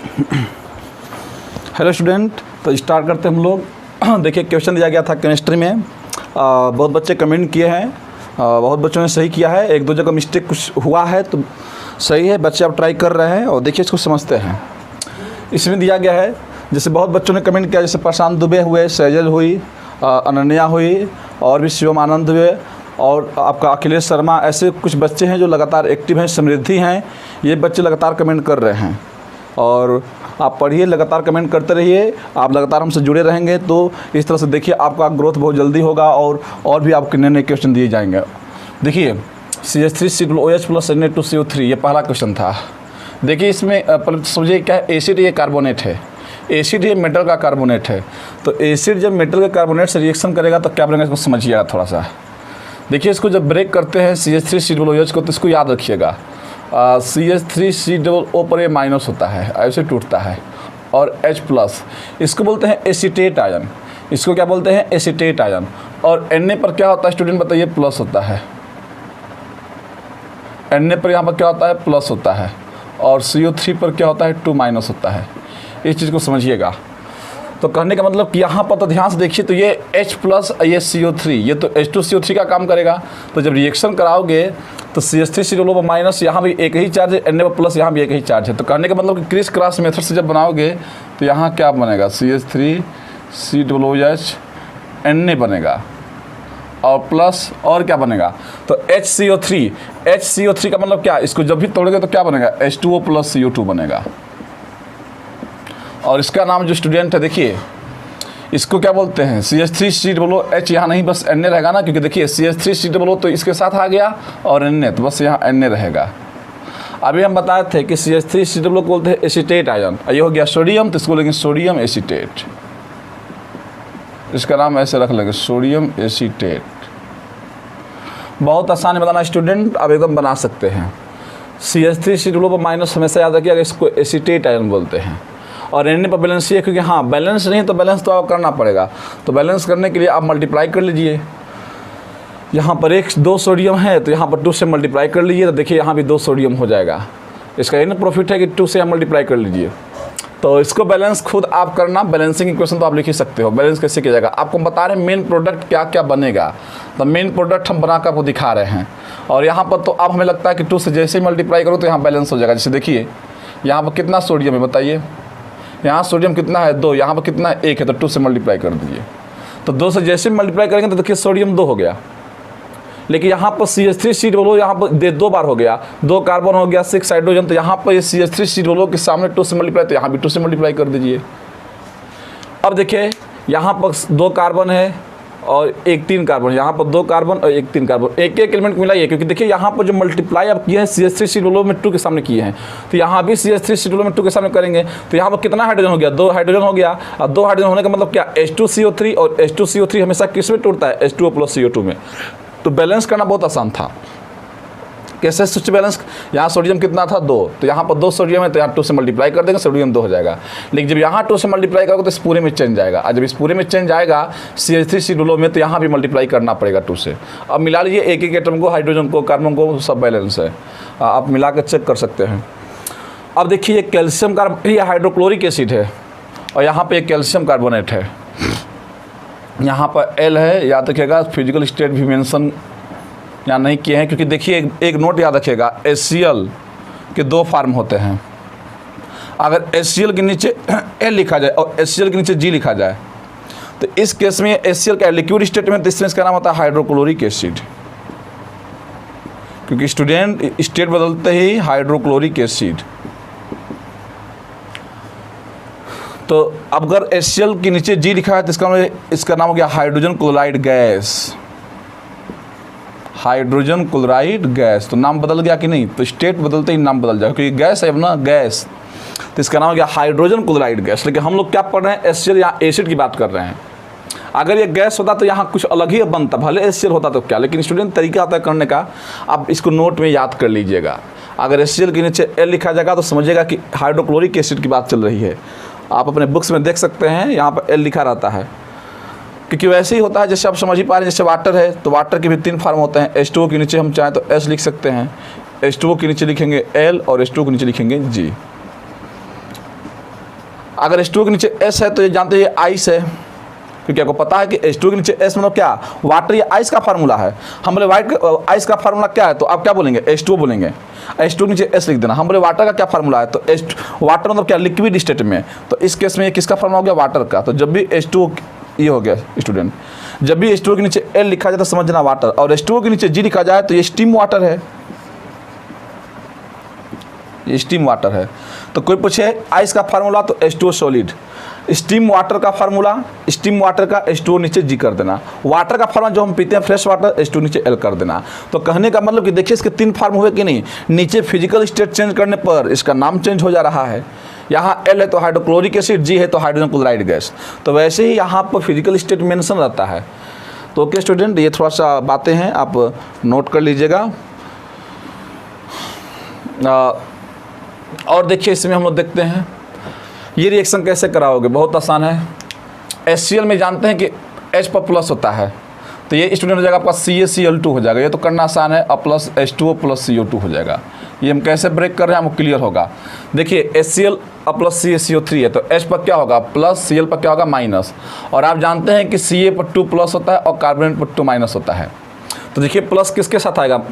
Hello student, तो start करते हैं हम लोग। देखिए क्वेश्चन दिया गया था केमिस्ट्री में। बहुत बच्चे कमेंट किए हैं, बहुत बच्चों ने सही किया है, एक दो जगह मिस्टेक कुछ हुआ है तो सही है। बच्चे अब ट्राई कर रहे हैं और देखिए इसको समझते हैं। इसमें दिया गया है, जैसे बहुत बच्चों ने कमेंट किया, जैसे प्रशांत दुबे हुए, सैजल हुई, अनन्या हुई और भी शिवम आनंद हुए और आपका अखिलेश शर्मा, ऐसे कुछ बच्चे हैं जो लगातार एक्टिव हैं। समृद्धि हैं, ये बच्चे लगातार कमेंट कर रहे हैं और आप पढ़िए, लगातार कमेंट करते रहिए। आप लगातार हमसे जुड़े रहेंगे तो इस तरह से देखिए आपका ग्रोथ बहुत जल्दी होगा और भी आपके नए नए क्वेश्चन दिए जाएंगे। देखिए CH3COOH + Na2CO3 ये पहला क्वेश्चन था। देखिए इसमें समझिए क्या है, एसिड ये कार्बोनेट है, एसिड ये मेटल का कार्बोनेट है। तो एसिड जब मेटल के कार्बोनेट से रिएक्शन करेगा तो क्या बनेगा, इसको समझिएगा थोड़ा सा। देखिए इसको जब ब्रेक करते हैं CH3COOH को तो इसको याद रखिएगा, CH3CO पर ये माइनस होता है, ऐसे टूटता है, और H+, इसको बोलते हैं एसीटेट आयन। इसको क्या बोलते हैं, एसीटेट आयन। और Na पर क्या होता है स्टूडेंट बताइए, प्लस होता है। Na पर यहाँ पर क्या होता है, प्लस होता है। और CO3 पर क्या होता है, 2- होता है। इस चीज़ को समझिएगा। तो कहने का मतलब कि यहाँ पर तो ध्यान से देखिए, तो ये H+, ये CO3, ये तो H2CO3 का काम करेगा। तो जब रिएक्शन कराओगे तो CH3COOH- यहाँ भी एक ही चार्ज है, Na+, यहाँ भी एक ही चार्ज है। तो कहने का मतलब कि क्रिस क्रॉस मेथड से जब बनाओगे तो यहाँ क्या बनेगा, CH3COOH Na बनेगा और प्लस और क्या बनेगा, तो HCO3। HCO3 का मतलब क्या, इसको जब भी तोड़ोगे तो क्या बनेगा, H2O + CO2 बनेगा। और इसका नाम जो स्टूडेंट है, देखिए इसको क्या बोलते हैं, CH3COOH, यहाँ नहीं बस Na रहेगा ना, क्योंकि देखिए CH3COOH तो इसके साथ आ गया और Na तो बस यहाँ Na रहेगा। अभी हम बताए थे कि CH3COOH को बोलते हैं एसीटेट आयन। ये हो गया सोडियम, तो इसको लेंगे सोडियम एसीटेट, इसका नाम ऐसे रख लेंगे, सोडियम एसीटेट। बहुत आसान बताना स्टूडेंट, आप एकदम बना सकते हैं। CH3COOH- हमेशा याद रखिएगा, इसको एसीटेट आयन बोलते हैं। और Na पर बैलेंस है, क्योंकि हाँ बैलेंस नहीं तो बैलेंस तो आपको करना पड़ेगा। तो बैलेंस करने के लिए आप मल्टीप्लाई कर लीजिए। यहाँ पर 2 सोडियम है तो यहाँ पर 2 से मल्टीप्लाई कर लीजिए, तो देखिए यहाँ भी 2 सोडियम हो जाएगा। इसका ये ना प्रॉफिट है कि 2 से आप मल्टीप्लाई कर लीजिए। तो इसको बैलेंस खुद आप करना, बैलेंसिंग इक्वेशन तो आप लिख ही सकते हो। बैलेंस कैसे किया जाएगा, आपको बता रहे हैं मेन प्रोडक्ट क्या क्या बनेगा। तो मेन प्रोडक्ट हम बनाकर आपको दिखा रहे हैं। और यहाँ पर तो अब हमें लगता है कि 2 से जैसे ही मल्टीप्लाई करो तो यहाँ बैलेंस हो जाएगा। जैसे देखिए यहाँ पर कितना सोडियम है बताइए, यहाँ सोडियम कितना है, 2, यहाँ पर कितना है, 1 है, तो 2 से मल्टीप्लाई कर दीजिए। तो 2 से जैसे मल्टीप्लाई करेंगे तो देखिए सोडियम 2 हो गया। लेकिन यहाँ पर CH3COOH यहाँ पर 2 बार हो गया, 2 कार्बन हो गया, 6 हाइड्रोजन। तो यहाँ पर ये CH3COOH के सामने 2 से मल्टीप्लाई, तो यहाँ भी 2 से मल्टीप्लाई कर दीजिए। अब देखिए यहाँ पर 2 कार्बन है और 1 3 कार्बन, यहाँ पर 2 कार्बन और 1 3 कार्बन, एक एलिमेंट मिलाइए। क्योंकि देखिए यहाँ पर जो मल्टीप्लाई आप किए हैं CH3COOH में 2 के सामने किए हैं, तो यहाँ भी CH3COOH में 2 के सामने करेंगे। तो यहाँ पर कितना हाइड्रोजन हो गया, 2 हाइड्रोजन हो गया। और 2 हाइड्रोजन होने का मतलब क्या, H2CO3, और H2CO3 हमेशा किस में टूटता है, H2O + CO2 में। तो बैलेंस करना बहुत आसान था। कैसे स्विच बैलेंस, यहाँ सोडियम कितना था, 2, तो यहाँ पर 2 सोडियम है तो यहाँ 2 से मल्टीप्लाई कर देंगे, सोडियम 2 हो जाएगा। लेकिन जब यहाँ 2 से मल्टीप्लाई करोगे तो इस पूरे में चेंज आएगा। और जब इस पूरे में चेंज आएगा CH3COOH में, तो यहाँ भी मल्टीप्लाई करना पड़ेगा 2 से। अब मिला लीजिए एक एक एटम को, हाइड्रोजन को, कार्बन को, सब बैलेंस है। आप मिला कर चेक कर सकते हैं। अब देखिए कैल्शियम कार्बन, ये हाइड्रोक्लोरिक एसिड है और यहाँ पर एक कैल्शियम कार्बोनेट है। यहाँ पर L है, याद रखिएगा। फिजिकल स्टेट भी मेंशन यहाँ नहीं किए हैं, क्योंकि देखिए एक नोट याद रखिएगा, HCl के 2 फार्म होते हैं। अगर HCl के नीचे L लिखा जाए और HCl के नीचे G लिखा जाए तो इस केस में HCl का लिक्विड स्टेट में, तो इसमें इसका नाम होता है हाइड्रोक्लोरिक एसिड। क्योंकि स्टूडेंट स्टेट बदलते ही हाइड्रोक्लोरिक एसिड। तो अब अगर HCl के नीचे G लिखा है तो इसका नाम हो गया hydrogen chloride gas. Hydrogen chloride gas, तो नाम बदल गया कि नहीं, तो स्टेट बदलते ही नाम बदल जाएगा, क्योंकि गैस है ना, गैस। तो इसका नाम हो गया हाइड्रोजन क्लोराइड गैस। लेकिन हम लोग क्या पढ़ रहे हैं, HCl या एसिड की बात कर रहे हैं। अगर ये गैस होता तो यहाँ कुछ अलग ही बनता, भले HCl होता तो क्या। लेकिन स्टूडेंट तरीका आता है करने का, आप इसको नोट में याद कर लीजिएगा। अगर HCl के नीचे L लिखा जाएगा तो समझिएगा कि हाइड्रोक्लोरिक एसिड की बात चल रही है। आप अपने बुक्स में देख सकते हैं, यहाँ पर L लिखा रहता है। क्योंकि वैसे ही होता है, जैसे आप समझ ही पा रहे हैं, जैसे वाटर है तो वाटर के भी 3 फार्म होते हैं। H2O के नीचे हम चाहें तो S लिख सकते हैं, H2O के नीचे लिखेंगे L और H2O के नीचे लिखेंगे G। अगर H2O के नीचे S है तो ये जानते हैं आइस है, क्योंकि आपको पता है कि H2O के नीचे S मतलब क्या, वाटर या आइस का फार्मूला है। हम बोले वाइट आइस का फार्मूला क्या है, तो आप क्या बोलेंगे, H2O बोलेंगे। H2O के नीचे S लिख देना। हम बोले वाटर का क्या फार्मूला है, तो वाटर मतलब क्या, लिक्विड स्टेट में, तो इस केस में ये किसका फार्मूला हो गया, वाटर का। तो जब भी H2O, ये हो गया स्टूडेंट, जब भी H2O के नीचे L लिखा जाए तो समझना वाटर, और H2O के नीचे G लिखा जाए तो ये स्टीम वाटर है, ये स्टीम वाटर है। तो कोई पूछे आइस का फार्मूला तो H2O सॉलिड, स्टीम वाटर का फार्मूला, स्टीम वाटर का H2O नीचे G कर देना, वाटर का फार्मूला जो हम पीते हैं फ्रेश वाटर, H2O नीचे L कर देना। तो कहने का मतलब कि देखिए इसके 3 फार्म हुए कि नहीं, नीचे फिजिकल स्टेट चेंज करने पर इसका नाम चेंज हो जा रहा है। यहाँ L है तो हाइड्रोक्लोरिक एसिड, G है तो हाइड्रोजन क्लोराइड गैस। तो वैसे ही यहाँ पर फिजिकल स्टेट मेंशन रहता है। तो ओके स्टूडेंट, ये थोड़ा सा बातें हैं, आप नोट कर लीजिएगा। और देखिए इसमें हम लोग देखते हैं ये रिएक्शन कैसे कराओगे, बहुत आसान है। HCl में जानते हैं कि H पर प्लस होता है, तो ये स्टूडेंट हो जाएगा आपका CaCl2 हो जाएगा, ये तो करना आसान है, और प्लस H2O प्लस CO2 हो जाएगा। ये हम कैसे ब्रेक कर रहे हैं हमको क्लियर होगा। देखिए HCl प्लस CaCO3 है, तो H पर क्या होगा प्लस, Cl पर क्या होगा माइनस, और आप जानते हैं कि Ca पर 2 प्लस होता है और कार्बोनेट पर 2 माइनस होता है। तो देखिए प्लस किसके साथ आएगा,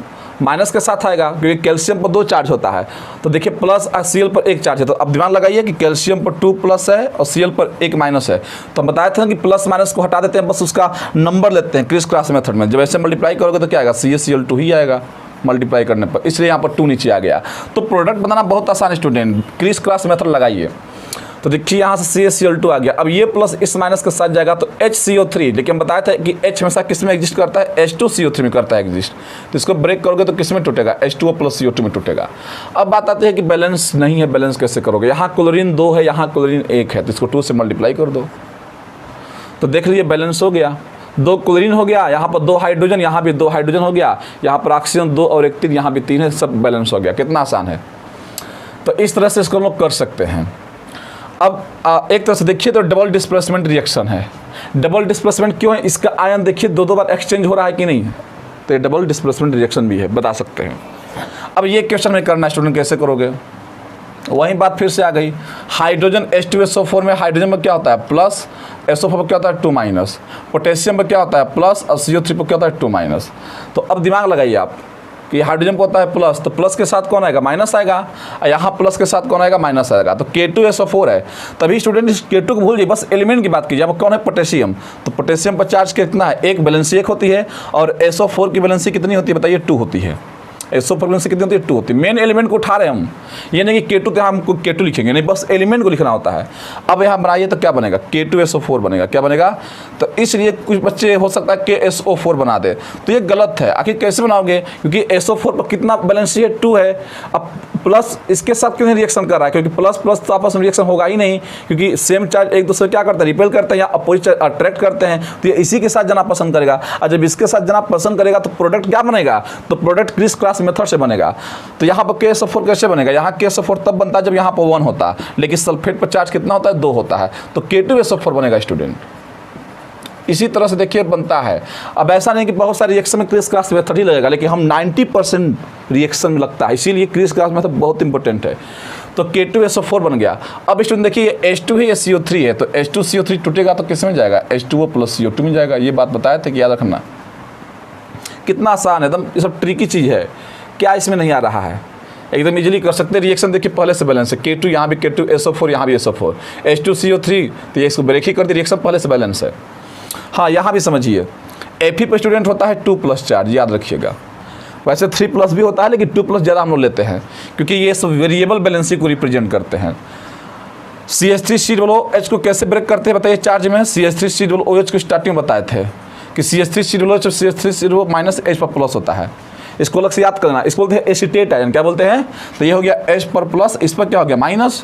माइनस के साथ आएगा, क्योंकि कैल्शियम पर 2 चार्ज होता है। तो देखिए प्लस और Cl पर 1 चार्ज है, तो अब दिमाग लगाइए कि कैल्शियम पर 2 प्लस है और Cl पर 1 माइनस है। तो हम बताए थे ना कि प्लस माइनस को हटा देते हैं, बस उसका नंबर लेते हैं क्रिस क्रॉस मेथड में। जब ऐसे मल्टीप्लाई करोगे तो क्या आएगा, CaCl2 ही आएगा मल्टीप्लाई करने पर, इसलिए यहाँ पर 2 नीचे आ गया। तो प्रोडक्ट बनाना बहुत आसान है स्टूडेंट, क्रिस क्रॉस मेथड लगाइए। तो देखिए यहाँ से CaCl2 आ गया, अब ये प्लस इस माइनस के साथ जाएगा तो HCO3, लेकिन बताया था कि H हमेशा किस में एग्जिस्ट करता है, H2CO3 में करता है एग्जिस्ट। तो इसको ब्रेक करोगे तो किस में टूटेगा, H2O प्लस CO2 में टूटेगा। अब बात आती है कि बैलेंस नहीं है, बैलेंस कैसे करोगे। यहाँ क्लोरीन 2 है, यहाँ क्लोरीन 1 है, तो इसको 2 से मल्टीप्लाई कर दो, तो देख लीजिए बैलेंस हो गया। 2 क्लोरीन हो गया, यहाँ पर 2 हाइड्रोजन, यहाँ भी 2 हाइड्रोजन हो गया, यहाँ पर ऑक्सीजन 2 और 1 3, यहाँ भी 3 है, सब बैलेंस हो गया। कितना आसान है। तो इस तरह से इसको हम लोग कर सकते हैं। अब एक तरह से देखिए तो डबल डिस्प्लेसमेंट रिएक्शन है। डबल डिस्प्लेसमेंट क्यों है, इसका आयन देखिए 2 बार एक्सचेंज हो रहा है कि नहीं, तो ये डबल डिस्प्लेसमेंट रिएक्शन भी है, बता सकते हैं। अब ये क्वेश्चन में करना स्टूडेंट कैसे करोगे, वही बात फिर से आ गई। हाइड्रोजन H2SO4 में हाइड्रोजन में क्या होता है प्लस, SO4 पर क्या होता है 2 माइनस, पोटेशियम पर क्या होता है प्लस और CO3 पर क्या होता है 2 माइनस। तो अब दिमाग लगाइए आप कि हाइड्रोजन पर होता है प्लस, तो प्लस के साथ कौन आएगा, माइनस आएगा, और यहाँ प्लस के साथ कौन आएगा, माइनस आएगा। तो K2SO4 है, तभी स्टूडेंट इस K2 को भूल जाइए, बस एलिमेंट की बात कीजिए। अब कौन है, पोटेशियम। तो पोटेशियम पर चार्ज कितना है, एक वैलेंसी 1 होती है, और SO4 की वैलेंसी कितनी होती है बताइए, 2 होती है। SO4 वैलेंसी कितनी होती है, 2 होती है। मेन एलिमेंट को उठा रहे हैं हम, ये नहीं कि K2 तो हम K2 लिखेंगे, नहीं, बस एलिमेंट को लिखना होता है। अब यहाँ बनाइए तो क्या बनेगा, K2SO4 बनेगा, क्या बनेगा। तो इसलिए कुछ बच्चे हो सकता है KSO4 बना दे, तो ये गलत है। आखिर कैसे बनाओगे, क्योंकि SO4 पर कितना बैलेंस है, 2 है। अब प्लस इसके साथ क्यों नहीं रिएक्शन कर रहा है, क्योंकि प्लस प्लस तो आपस में रिएक्शन होगा ही नहीं, क्योंकि सेम चार्ज एक दूसरे क्या करते हैं, रिपेल करते हैं या अपोजिट अट्रैक्ट करते हैं। तो ये इसी के साथ जाना पसंद करेगा, और जब इसके साथ जाना पसंद करेगा तो प्रोडक्ट क्या बनेगा, तो प्रोडक्ट क्रिस क्रॉस मेथड से बनेगा। तो यहाँ पर KSO4 कैसे बनेगा, यहाँ KSO4 तब बनता है जब यहाँ पर 1 होता है, लेकिन सल्फेट पर चार्ज कितना होता है, 2 होता है, तो K2SO4 बनेगा स्टूडेंट। इसी तरह से देखिए बनता है। अब ऐसा नहीं कि बहुत सारे रिएक्शन में क्रिस क्रॉस मेथड ही लगेगा, लेकिन हम 90% रिएक्शन में लगता है, इसीलिए क्रिस क्रॉस मेथड बहुत इंपॉर्टेंट है। तो K2SO4 बन गया। अब स्टूडेंट देखिए H2 है या CO3 है, तो H2CO3 टूटेगा तो किस में जाएगा, H2O प्लस CO2 में जाएगा। ये बात बताया था कि याद रखना, कितना आसान है एकदम, ये सब ट्रिकी चीज़ है। क्या इसमें नहीं आ रहा है, एकदम इजीली कर सकते हैं। रिएक्शन देखिए पहले से बैलेंस है, K2 यहाँ भी K2SO4 यहाँ भी SO4, H2CO3, तो ये इसको ब्रेक ही कर दी, रिएक्शन पहले से बैलेंस है। हाँ यहाँ भी समझिए, Fe पर स्टूडेंट होता है 2 प्लस चार्ज, याद रखिएगा। वैसे 3 प्लस भी होता है, लेकिन 2 प्लस ज़्यादा हम लोग लेते हैं, क्योंकि ये सब वेरिएबल बैलेंसी को रिप्रेजेंट करते हैं। CH3COOH को कैसे ब्रेक करते हैं बताइए चार्ज में। CH3COOH को स्टार्टिंग में बताए थे कि CH3COOH और CH3CO माइनस H पर प्लस होता है, इसको अलग से याद करना। इसको बोलते हैं एसीटेट आयन, क्या बोलते हैं, तो ये हो गया H पर प्लस, इस पर क्या हो गया माइनस,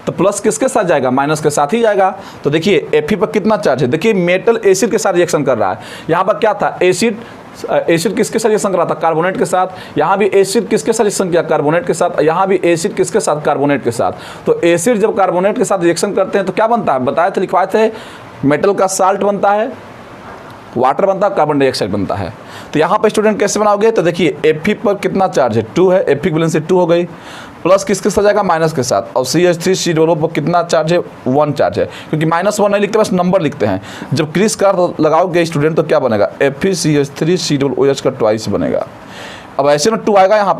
तो प्लस किसके साथ जाएगा, माइनस के साथ ही जाएगा। तो देखिए Fe पर कितना चार्ज है, देखिए मेटल एसिड के साथ रिएक्शन कर रहा है। यहाँ पर क्या था, एसिड किसके साथ रिएक्शन कर रहा था, कार्बोनेट के साथ। यहाँ भी एसिड किसके साथ रिएक्शन किया, कार्बोनेट के साथ। यहाँ भी एसिड किसके साथ, कार्बोनेट के साथ। तो एसिड जब कार्बोनेट के साथ रिएक्शन करते हैं तो क्या बनता है, बताए थे, लिखवाए थे, मेटल का साल्ट बनता है, वाटर बनता है, कार्बन डाइऑक्साइड बनता है। तो यहाँ पर स्टूडेंट कैसे बनाओगे, तो देखिए Fe पर कितना चार्ज है, 2 है, Fe की वैलेंसी 2 हो गई, प्लस किसके साथ जाएगा, माइनस के साथ। और CH3COO पर कितना चार्ज है, 1 चार्ज है, क्योंकि -1 नहीं लिखते, बस नंबर लिखते हैं। जब क्रिस का लगाओगे स्टूडेंट तो क्या बनेगा, FeCH3COOH का ट्वाइस बनेगा। अब ऐसे में 2 आएगा, यहाँ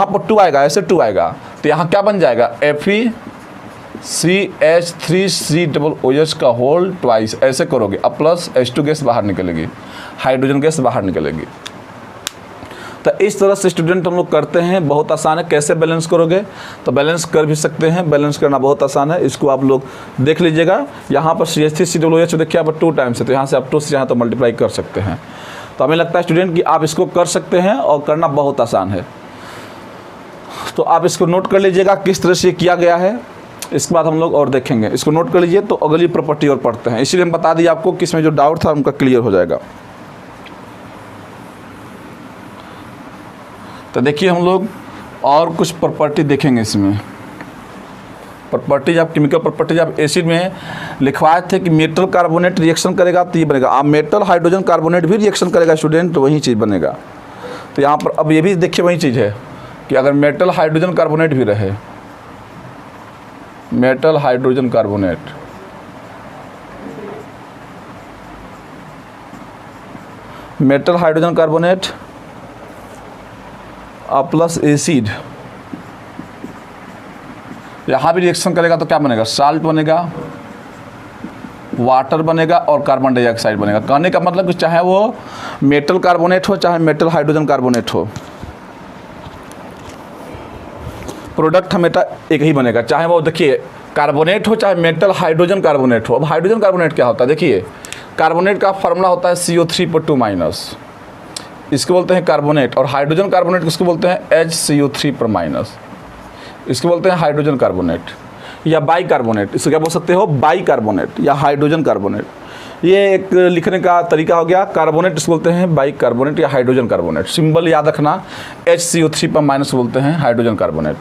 पर 2 आएगा, ऐसे 2 आएगा, तो यहाँ क्या बन जाएगा, FeCH3COOH का होल ट्वाइस। ऐसे करोगे, अब प्लस H2 गैस बाहर निकलेगी, हाइड्रोजन गैस बाहर निकलेगी। तो इस तरह से स्टूडेंट हम लोग करते हैं, बहुत आसान है। कैसे बैलेंस करोगे, तो बैलेंस कर भी सकते हैं, बैलेंस करना बहुत आसान है। इसको आप लोग देख लीजिएगा, यहाँ पर CH3COOH देखिए यहाँ पर 2 टाइम्स है, तो यहाँ से आप 2 से यहाँ तो मल्टीप्लाई कर सकते हैं। तो हमें लगता है स्टूडेंट कि आप इसको कर सकते हैं और करना बहुत आसान है। तो आप इसको नोट कर लीजिएगा किस तरह से किया गया है, इसके बाद हम लोग और देखेंगे। इसको नोट कर लीजिए, तो अगली प्रॉपर्टी और पढ़ते हैं। इसीलिए हम बता दिए आपको कि इसमें जो डाउट था उनका क्लियर हो जाएगा। तो देखिए हम लोग और कुछ प्रॉपर्टी देखेंगे इसमें। प्रॉपर्टी जब केमिकल प्रॉपर्टी जब एसिड में लिखवाए थे कि मेटल कार्बोनेट रिएक्शन करेगा तो ये बनेगा। आप मेटल हाइड्रोजन कार्बोनेट भी रिएक्शन करेगा स्टूडेंट, तो वही चीज़ बनेगा। तो यहाँ पर अब ये भी देखिए वही चीज़ है कि अगर मेटल हाइड्रोजन कार्बोनेट भी रहे, metal hydrogen carbonate, metal hydrogen carbonate plus acid यहाँ भी रिएक्शन करेगा तो क्या बनेगा, साल्ट बनेगा, वाटर बनेगा और कार्बन डाइऑक्साइड बनेगा। कहने का मतलब कि चाहे वो मेटल कार्बोनेट हो चाहे मेटल हाइड्रोजन कार्बोनेट हो, प्रोडक्ट हमेशा एक ही बनेगा। चाहे वो देखिए कार्बोनेट हो चाहे मेटल हाइड्रोजन कार्बोनेट हो। अब हाइड्रोजन कार्बोनेट क्या होता है, देखिए कार्बोनेट का फार्मूला होता है CO3 पर 2-, इसको बोलते हैं कार्बोनेट। और हाइड्रोजन कार्बोनेट किसको बोलते हैं, HCO3 पर-, इसको बोलते हैं हाइड्रोजन कार्बोनेट या बाई कार्बोनेट। इसको क्या बोल सकते हो, बाई कार्बोनेट या हाइड्रोजन कार्बोनेट। ये एक लिखने का तरीका हो गया। कार्बोनेट इसको बोलते हैं बाई कार्बोनेट या हाइड्रोजन कार्बोनेट। सिंबल याद रखना, HCO3 पर- बोलते हैं हाइड्रोजन कार्बोनेट।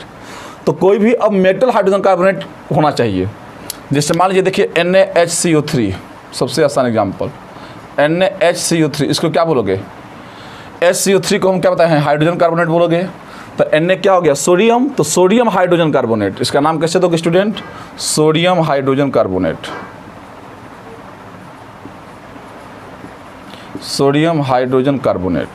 तो कोई भी अब मेटल हाइड्रोजन कार्बोनेट होना चाहिए। जैसे मान लीजिए देखिए NaHCO3, सबसे आसान एग्जाम्पल NaHCO3, इसको क्या बोलोगे, HCO3 को हम क्या बताए हैं, हाइड्रोजन कार्बोनेट बोलोगे। तो Na क्या हो गया, सोडियम, तो सोडियम हाइड्रोजन कार्बोनेट। इसका नाम कैसे दोगे student, sodium hydrogen carbonate, sodium hydrogen carbonate.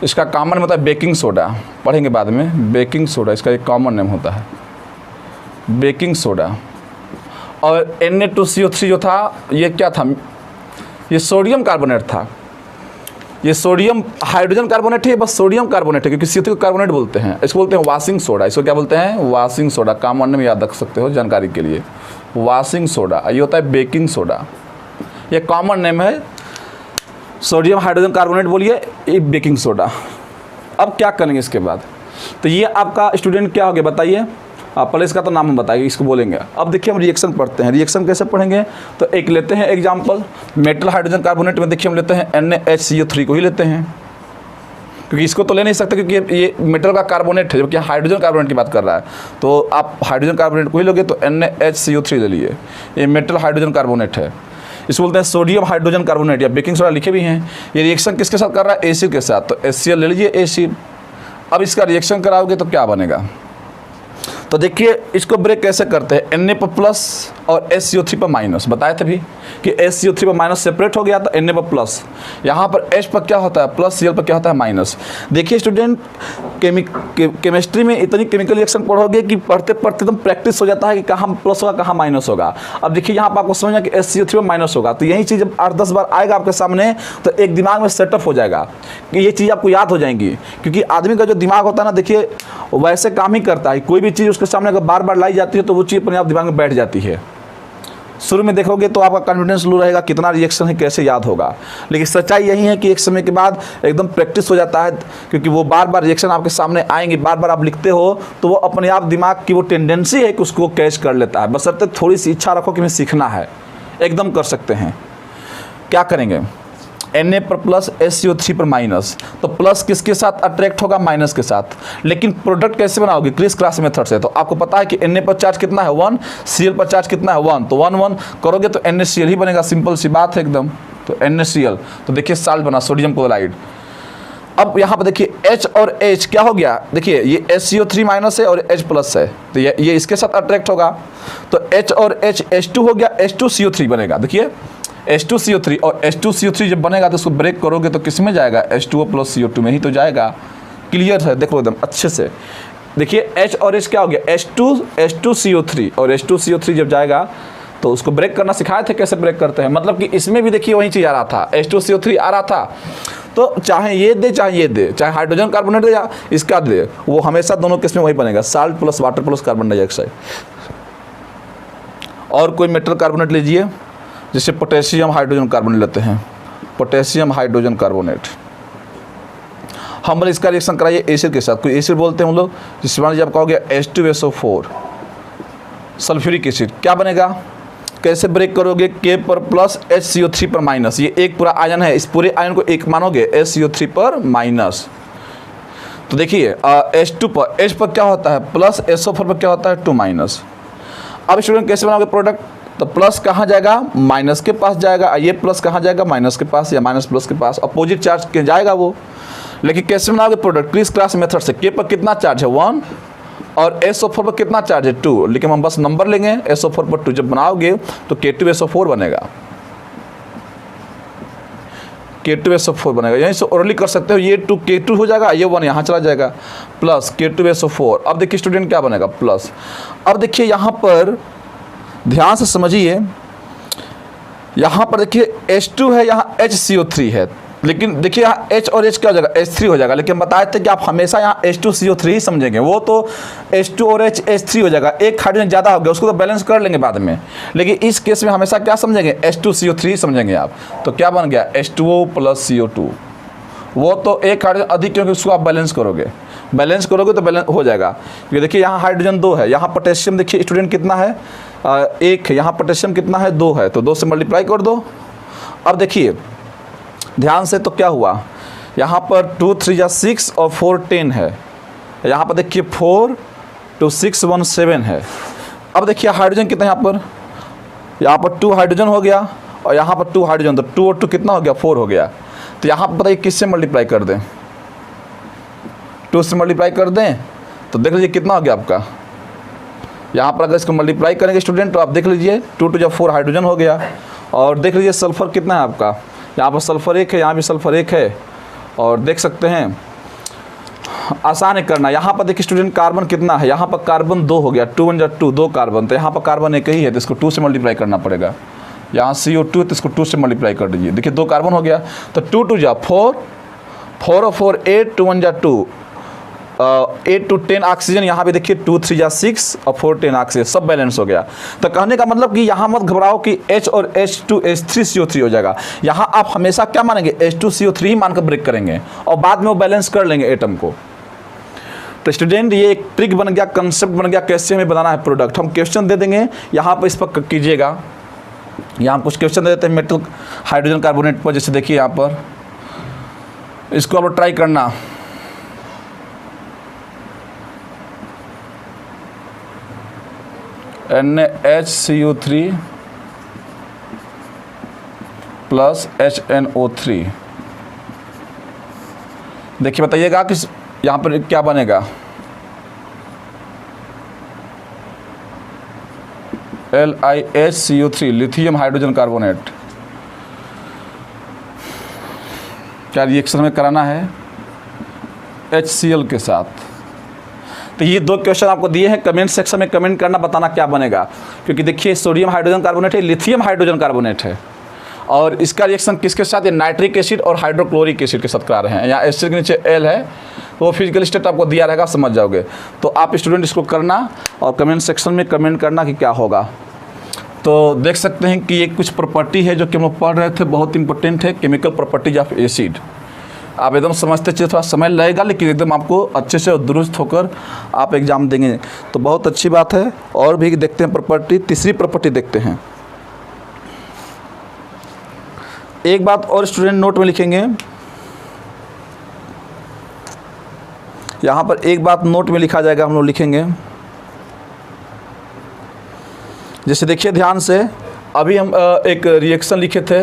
इसका कॉमन होता है बेकिंग सोडा, पढ़ेंगे बाद में, बेकिंग सोडा इसका एक कॉमन नेम होता है, बेकिंग सोडा। और Na2CO3 जो था ये क्या था, ये सोडियम कार्बोनेट था। ये सोडियम हाइड्रोजन कार्बोनेट है, बस सोडियम कार्बोनेट है, क्योंकि CO3 को कार्बोनेट बोलते हैं। इसको बोलते हैं वाशिंग सोडा। इसको क्या बोलते हैं, वाशिंग सोडा। कॉमन नेम याद रख सकते हो जानकारी के लिए, वाशिंग सोडा। ये होता है बेकिंग सोडा, ये कॉमन नेम है। सोडियम हाइड्रोजन कार्बोनेट बोलिए, ये बेकिंग सोडा। अब क्या करेंगे इसके बाद, तो ये आपका स्टूडेंट क्या हो गया बताइए, पहले इसका तो नाम हम बताइए, इसको बोलेंगे। अब देखिए हम रिएक्शन पढ़ते हैं। रिएक्शन कैसे पढ़ेंगे, तो एक लेते हैं एग्जांपल, मेटल हाइड्रोजन कार्बोनेट में देखिए हम लेते हैं NaHCO3 को ही लेते हैं, क्योंकि इसको तो ले नहीं सकते क्योंकि ये मेटल का कार्बोनेट है, जबकि हाइड्रोजन कार्बोनेट की बात कर रहा है। तो आप हाइड्रोजन कार्बोनेट को ही लोगे, तो NaHCO3 ले लिए, ये मेटल हाइड्रोजन कार्बोनेट है। इसको बोलते हैं सोडियम हाइड्रोजन कार्बोनेट या बेकिंग सोडा, लिखे भी हैं। ये रिएक्शन किसके साथ कर रहा है, एसिड के साथ, तो HCl ले लीजिए, एसिड। अब इसका रिएक्शन कराओगे तो क्या बनेगा, तो देखिए इसको ब्रेक कैसे करते हैं, Na पर प्लस और HCO3 पर माइनस। बताए थे भी कि HCO3 पर माइनस सेपरेट हो गया, तो Na पर प्लस। यहाँ पर H पर क्या होता है प्लस, Cl पर क्या होता है माइनस। देखिए स्टूडेंट केमिस्ट्री में इतनी केमिकल रिएक्शन पढ़ोगे कि पढ़ते पढ़ते एकदम प्रैक्टिस हो जाता है कि कहाँ प्लस होगा कहाँ माइनस होगा। अब देखिए यहाँ पर आपको समझना कि HCO3 पर माइनस होगा, तो यही चीज़ जब 8-10 बार आएगा आपके सामने तो एक दिमाग में सेटअप हो जाएगा कि ये चीज़ आपको याद हो जाएंगी। क्योंकि आदमी का जो दिमाग होता है ना, देखिए वैसे काम ही करता है। कोई भी चीज़ उसके सामने अगर बार बार लाई जाती है तो वो चीज़ अपने आप दिमाग में बैठ जाती है। शुरू में देखोगे तो आपका कॉन्फिडेंस लो रहेगा, कितना रिएक्शन है कैसे याद होगा, लेकिन सच्चाई यही है कि एक समय के बाद एकदम प्रैक्टिस हो जाता है, क्योंकि वो बार बार रिएक्शन आपके सामने आएंगे, बार बार आप लिखते हो तो वो अपने आप दिमाग की वो टेंडेंसी है कि उसको कैच कर लेता है। बशर्ते थोड़ी सी इच्छा रखो कि हमें सीखना है, एकदम कर सकते हैं। क्या करेंगे, Na पर प्लस HCO3 पर माइनस, तो प्लस किसके साथ अट्रैक्ट होगा, माइनस के साथ। लेकिन प्रोडक्ट कैसे बनाओगे, क्रिस क्रॉस मेथड से। तो आपको पता है कि Na पर चार्ज कितना है 1, Cl पर चार्ज कितना है 1, तो 1-1 करोगे तो NaCl ही बनेगा, सिंपल सी बात है एकदम। तो NaCl, तो देखिए साल्ट बना, सोडियम क्लोराइड। अब यहाँ पर देखिए H और H क्या हो गया, देखिए ये HCO3 माइनस है और H प्लस है, तो ये इसके साथ अट्रैक्ट होगा, तो H और H H2 हो गया, H2CO3 बनेगा। देखिए H2CO3 और H2CO3 जब बनेगा तो उसको ब्रेक करोगे तो किस में जाएगा, H2O प्लस CO2 में ही तो जाएगा। क्लियर है, देख लो एकदम अच्छे से। देखिए H और H क्या हो गया, H2CO3 और H2CO3 जब जाएगा तो उसको ब्रेक करना सिखाए थे, कैसे ब्रेक करते हैं। मतलब कि इसमें भी देखिए वही चीज़ आ रहा था, H2CO3 आ रहा था, तो चाहे ये दे चाहे ये दे, चाहे हाइड्रोजन कार्बोनेट दे या इसका दे, वो हमेशा दोनों केस में वही बनेगा, salt plus water plus carbon dioxide. और कोई मेटल कार्बोनेट लीजिए, जैसे पोटेशियम हाइड्रोजन कार्बोनेट लेते हैं, पोटेशियम हाइड्रोजन कार्बोनेट। हम बोले इसका रिएक्शन कराइए एसिड के साथ, कोई एसिड बोलते हैं हम लोग, जिससे मान लीजिए आपका हो गया H2SO4 सल्फ्यूरिक एसिड, क्या बनेगा, कैसे ब्रेक करोगे, K पर प्लस HCO3 पर माइनस, ये एक पूरा आयन है, इस पूरे आयन को एक मानोगे, HCO3 पर माइनस। तो देखिए H2 पर H पर क्या होता है प्लस, SO4 पर क्या होता है 2 माइनस। अब स्टूडेंट कैसे बनाओगे प्रोडक्ट, तो प्लस कहाँ जाएगा, माइनस के पास जाएगा, ये प्लस कहाँ जाएगा, माइनस के पास या माइनस प्लस के पास, अपोजिट चार्ज के जाएगा वो। लेकिन कैसे बनाओगे प्रोडक्ट, क्रिस क्रॉस मेथड से। K पर कितना चार्ज है 1 और SO4 पर कितना चार्ज है 2, लेकिन हम बस नंबर लेंगे, SO4 पर 2 जब बनाओगे तो K2SO4 बनेगा, K2SO4 बनेगा। यहीं से ओरली कर सकते हो, ये 2 K2 हो जाएगा, ये 1 यहाँ चला जाएगा, प्लस K2SO4। अब देखिए स्टूडेंट क्या बनेगा प्लस। अब देखिए यहाँ पर ध्यान से समझिए, यहाँ पर देखिए H2 है, यहाँ HCO3 है, लेकिन देखिए यहाँ H और H क्या हो जाएगा, H3 हो जाएगा। लेकिन बताए थे कि आप हमेशा यहाँ H2CO3 ही समझेंगे, वो तो H2 और H H3 हो जाएगा, एक हाइड्रोजन ज़्यादा हो गया, उसको तो बैलेंस कर लेंगे बाद में। लेकिन इस केस में हमेशा क्या समझेंगे, H2CO3 समझेंगे आप। तो क्या बन गया H2O प्लस CO2, वो तो एक हाइड्रोजन अधिक, क्योंकि उसको आप बैलेंस करोगे तो बैलेंस हो जाएगा। क्योंकि देखिए यहाँ हाइड्रोजन 2 है, यहाँ पोटेशियम देखिए स्टूडेंट कितना है 1 है, यहाँ पोटेशियम कितना है 2 है, तो 2 से मल्टीप्लाई कर दो। अब देखिए ध्यान से, तो क्या हुआ, यहाँ पर 2 3 या 6 और 4 10 है, यहाँ पर देखिए 4 2 6 1 7 है। अब देखिए हाइड्रोजन कितना है यहाँ पर 2 हाइड्रोजन हो गया और यहाँ पर 2 हाइड्रोजन, तो 2 और 2 कितना हो गया 4 हो गया। तो यहाँ पर बताइए किससे मल्टीप्लाई कर दें, 2 से मल्टीप्लाई कर दें तो देख लीजिए कितना हो गया आपका। यहाँ पर अगर इसको मल्टीप्लाई करेंगे स्टूडेंट तो आप देख लीजिए 2 2 4 हाइड्रोजन हो गया। और देख लीजिए सल्फर कितना है आपका, यहाँ पर सल्फर 1 है, यहाँ भी सल्फर 1 है। और देख सकते हैं आसान है करना, यहाँ पर देखिए स्टूडेंट कार्बन कितना है, यहाँ पर कार्बन 2 हो गया, 2 1 2 2 कार्बन, तो यहाँ पर कार्बन एक ही है, तो इसको 2 से मल्टीप्लाई करना पड़ेगा। यहाँ CO2 तो इसको 2 से मल्टीप्लाई कर दीजिए, देखिए 2 कार्बन हो गया, तो 2 2 जा 4 4 और 4 8 2 1 जा 2 8 to 10 ऑक्सीजन, यहाँ पे देखिए 2 3 जा 6 और 4 10 ऑक्सीजन, सब बैलेंस हो गया। तो कहने का मतलब कि यहाँ मत घबराओ कि H और H2 H3CO3 हो जाएगा, यहाँ आप हमेशा क्या मानेंगे H2CO3 ही मानकर ब्रेक करेंगे और बाद में वो बैलेंस कर लेंगे एटम को। तो स्टूडेंट ये एक ट्रिक बन गया, कंसेप्ट बन गया, कैसे हमें बनाना है प्रोडक्ट। हम क्वेश्चन दे देंगे, यहाँ पर इस पर कीजिएगा, यहाँ कुछ क्वेश्चन दे देते हैं मेटल हाइड्रोजन कार्बोनेट पर, जैसे देखिए यहाँ पर इसको आप ट्राई करना। NaHCO3 प्लस HNO3, देखिए बताइएगा कि यहाँ पर क्या बनेगा। LiHCO3 लिथियम हाइड्रोजन कार्बोनेट, क्या रिएक्शन हमें कराना है HCl के साथ। तो ये 2 क्वेश्चन आपको दिए हैं, कमेंट सेक्शन में कमेंट करना, बताना क्या बनेगा। क्योंकि देखिए सोडियम हाइड्रोजन कार्बोनेट है, लिथियम हाइड्रोजन कार्बोनेट है, और इसका रिएक्शन किसके साथ, ये नाइट्रिक एसिड और हाइड्रोक्लोरिक एसिड के साथ करा रहे हैं। यहाँ एसिड के नीचे L है, तो वो फिजिकल स्टेट आपको दिया रहेगा, समझ जाओगे। तो आप स्टूडेंट इसको करना और कमेंट सेक्शन में कमेंट करना कि क्या होगा। तो देख सकते हैं कि ये कुछ प्रॉपर्टी है जो कि हम लोग पढ़ रहे थे, बहुत इंपॉर्टेंट है, केमिकल प्रॉपर्टीज ऑफ एसिड। आप एकदम समझते चलिए, थोड़ा समय लगेगा, लेकिन एकदम आपको अच्छे से दुरुस्त होकर आप एग्ज़ाम देंगे तो बहुत अच्छी बात है। और भी देखते हैं प्रॉपर्टी, तीसरी प्रॉपर्टी देखते हैं। एक बात और स्टूडेंट नोट में लिखेंगे, यहाँ पर एक बात नोट में लिखा जाएगा, हम लोग लिखेंगे, जैसे देखिए ध्यान से, अभी हम एक रिएक्शन लिखे थे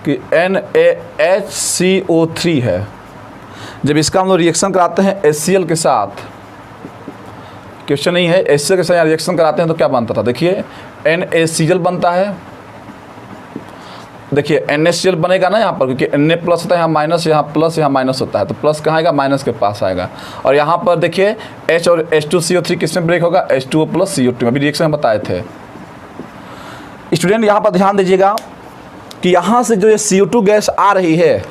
कि NaHCO3 है, जब इसका हम लोग रिएक्शन कराते हैं HCl के साथ, क्वेश्चन नहीं है, HCl के साथ रिएक्शन कराते हैं तो क्या बनता था, देखिए NaCl बनता है। देखिए NaCl बनेगा ना यहाँ पर, क्योंकि Na प्लस होता है, यहाँ माइनस, यहाँ प्लस, यहाँ माइनस होता है, तो प्लस कहाँ आएगा, माइनस के पास आएगा। और यहाँ पर देखिए H और H2CO3 किस में ब्रेक होगा, H2O प्लस CO2 में। अभी रिएक्शन हम बताए थे। स्टूडेंट यहाँ पर ध्यान दीजिएगा कि यहाँ से जो ये CO2 गैस आ रही है,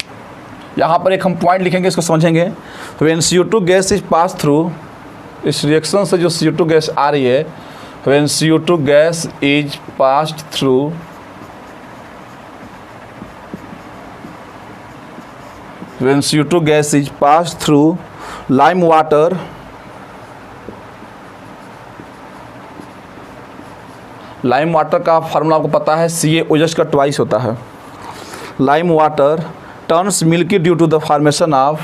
यहाँ पर एक हम पॉइंट लिखेंगे, इसको समझेंगे। When CO2 gas is pass through, इस रिएक्शन से जो CO2 गैस आ रही है, when CO2 gas is passed through when CO2 gas is passed through lime water, lime water का फार्मूला आपको पता है, CaOH का ट्वाइस होता है। Lime water turns milky due to the formation of,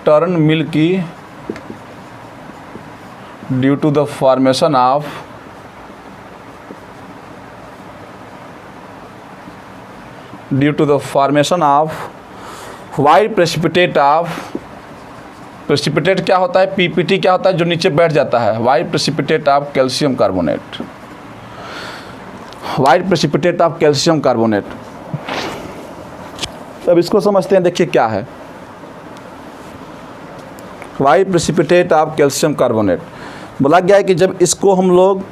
turn milky due to the formation of due to the formation of white precipitate of, precipitate क्या होता है, PPT क्या होता है, जो नीचे बैठ जाता है, white precipitate of calcium carbonate, white precipitate of calcium carbonate। अब इसको समझते हैं, देखिए क्या है white precipitate of calcium carbonate। बोला गया है कि जब इसको हम लोग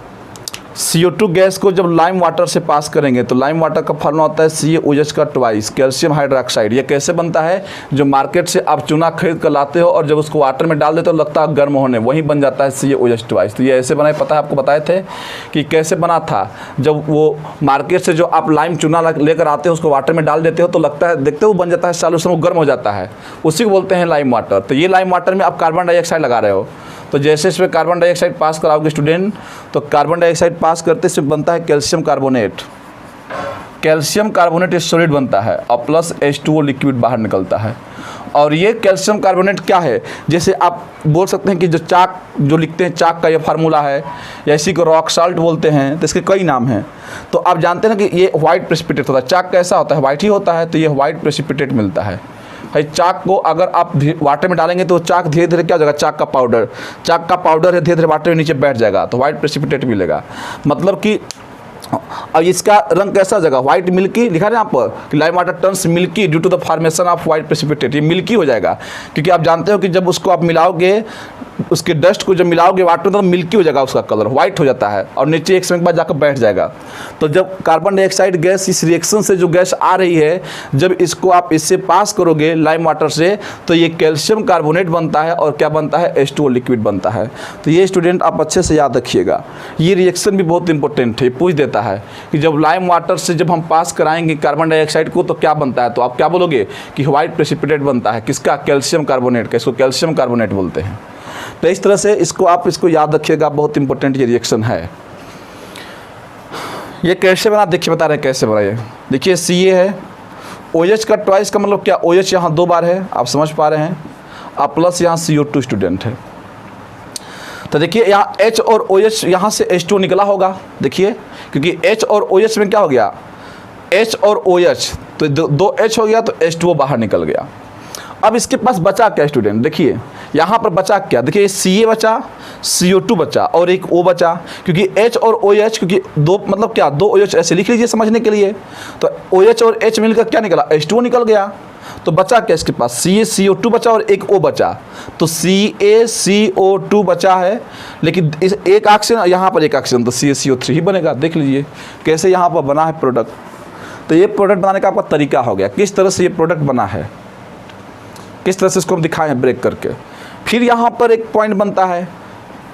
CO2 गैस को जब लाइम वाटर से पास करेंगे तो लाइम वाटर का फार्मूला होता है CaOH का ट्वाइस, कैल्शियम हाइड्रोक्साइड। ये कैसे बनता है, जो मार्केट से आप चूना खरीद कर लाते हो और जब उसको वाटर में डाल देते हो लगता है गर्म होने, वही बन जाता है CaOH ट्वाइस। तो ये ऐसे बना है, पता है आपको बताए थे कि कैसे बना था। जब वो मार्केट से जो आप लाइम चूना लेकर आते हो उसको वाटर में डाल देते हो तो लगता है, देखते हो बन जाता है सॉल्यूशन, वो गर्म हो जाता है, उसी को बोलते हैं लाइम वाटर। तो ये लाइम वाटर में आप कार्बन डाइऑक्साइड लगा रहे हो, तो जैसे इसमें कार्बन डाइऑक्साइड पास कराओगे स्टूडेंट, तो कार्बन डाइऑक्साइड पास करते इसमें बनता है कैल्शियम कार्बोनेट। कैल्शियम कार्बोनेट इस सॉलिड बनता है और प्लस H2O लिक्विड बाहर निकलता है। और ये कैल्शियम कार्बोनेट क्या है, जैसे आप बोल सकते हैं कि जो चाक जो लिखते हैं, चाक का ये फार्मूला है, या इसी को रॉक साल्ट बोलते हैं, तो इसके कई नाम हैं। तो आप जानते हैं ना कि ये वाइट प्रेसिपिटेट होता है, चाक कैसा होता है, वाइट ही होता है, तो ये वाइट प्रेसिपिटेट मिलता है। चाक को अगर आप वाटर में डालेंगे तो चाक धीरे धीरे क्या हो जाएगा, चाक का पाउडर है, धीरे धीरे वाटर में नीचे बैठ जाएगा, तो वाइट प्रेसिपिटेट मिलेगा। मतलब कि अब इसका रंग कैसा हो जाएगा, व्हाइट मिल्की, लिखा है यहाँ पर कि lime water turns milky due to the formation of white precipitate. ये मिल्की हो जाएगा क्योंकि आप जानते हो कि जब उसको आप मिलाओगे, उसके डस्ट को जब मिलाओगे वाटर में तो मिल्की हो जाएगा, उसका कलर व्हाइट हो जाता है और नीचे एक समय के बाद जाकर बैठ जाएगा। तो जब कार्बन डाइऑक्साइड गैस इस रिएक्शन से जो गैस आ रही है, जब इसको आप इससे पास करोगे लाइम वाटर से, तो ये कैल्शियम कार्बोनेट बनता है और क्या बनता है, H2O लिक्विड बनता है। तो ये स्टूडेंट आप अच्छे से याद रखिएगा, ये रिएक्शन भी बहुत इंपॉर्टेंट है, पूछ देता है कि जब लाइम वाटर से जब हम पास कराएंगे कार्बन डाइऑक्साइड को तो क्या बनता है, तो आप क्या बोलोगे कि व्हाइट प्रेसिपिटेट बनता है, किसका, कैल्शियम कार्बोनेट का, इसको कैल्शियम कार्बोनेट बोलते हैं। तो इस तरह से इसको याद रखिएगा, बहुत इंपॉर्टेंट ये रिएक्शन है। ये कैसे बना, देखिए बता रहे हैं कैसे बनाइए। देखिए Ca है, OH का ट्वाइस का मतलब क्या, OH यहाँ 2 बार है, आप समझ पा रहे हैं, आप प्लस यहाँ CO2 स्टूडेंट है। तो देखिए यहाँ H और OH यहाँ से H2O निकला होगा, देखिए क्योंकि H और OH में क्या हो गया, H और OH, तो 2 H हो गया तो H2O बाहर निकल गया। अब इसके पास बचा क्या स्टूडेंट, देखिए यहाँ पर बचा क्या, देखिए Ca बचा, CO2 बचा और एक O बचा, क्योंकि H और OH, क्योंकि 2 मतलब क्या, 2 OH ऐसे लिख लीजिए समझने के लिए। तो OH और H मिलकर क्या निकला, H2O निकल गया। तो बचा क्या इसके पास, CaCO2 बचा और एक O बचा, तो CaCO2 बचा है, लेकिन इस एक ऑक्सीजन, यहाँ पर एक ऑक्सीजन, तो CaCO3 ही बनेगा। देख लीजिए कैसे यहाँ पर बना है प्रोडक्ट। तो ये प्रोडक्ट बनाने का आपका तरीका हो गया, किस तरह से ये प्रोडक्ट बना है, किस तरह से इसको हम दिखाएं हैं ब्रेक करके। फिर यहाँ पर एक पॉइंट बनता है,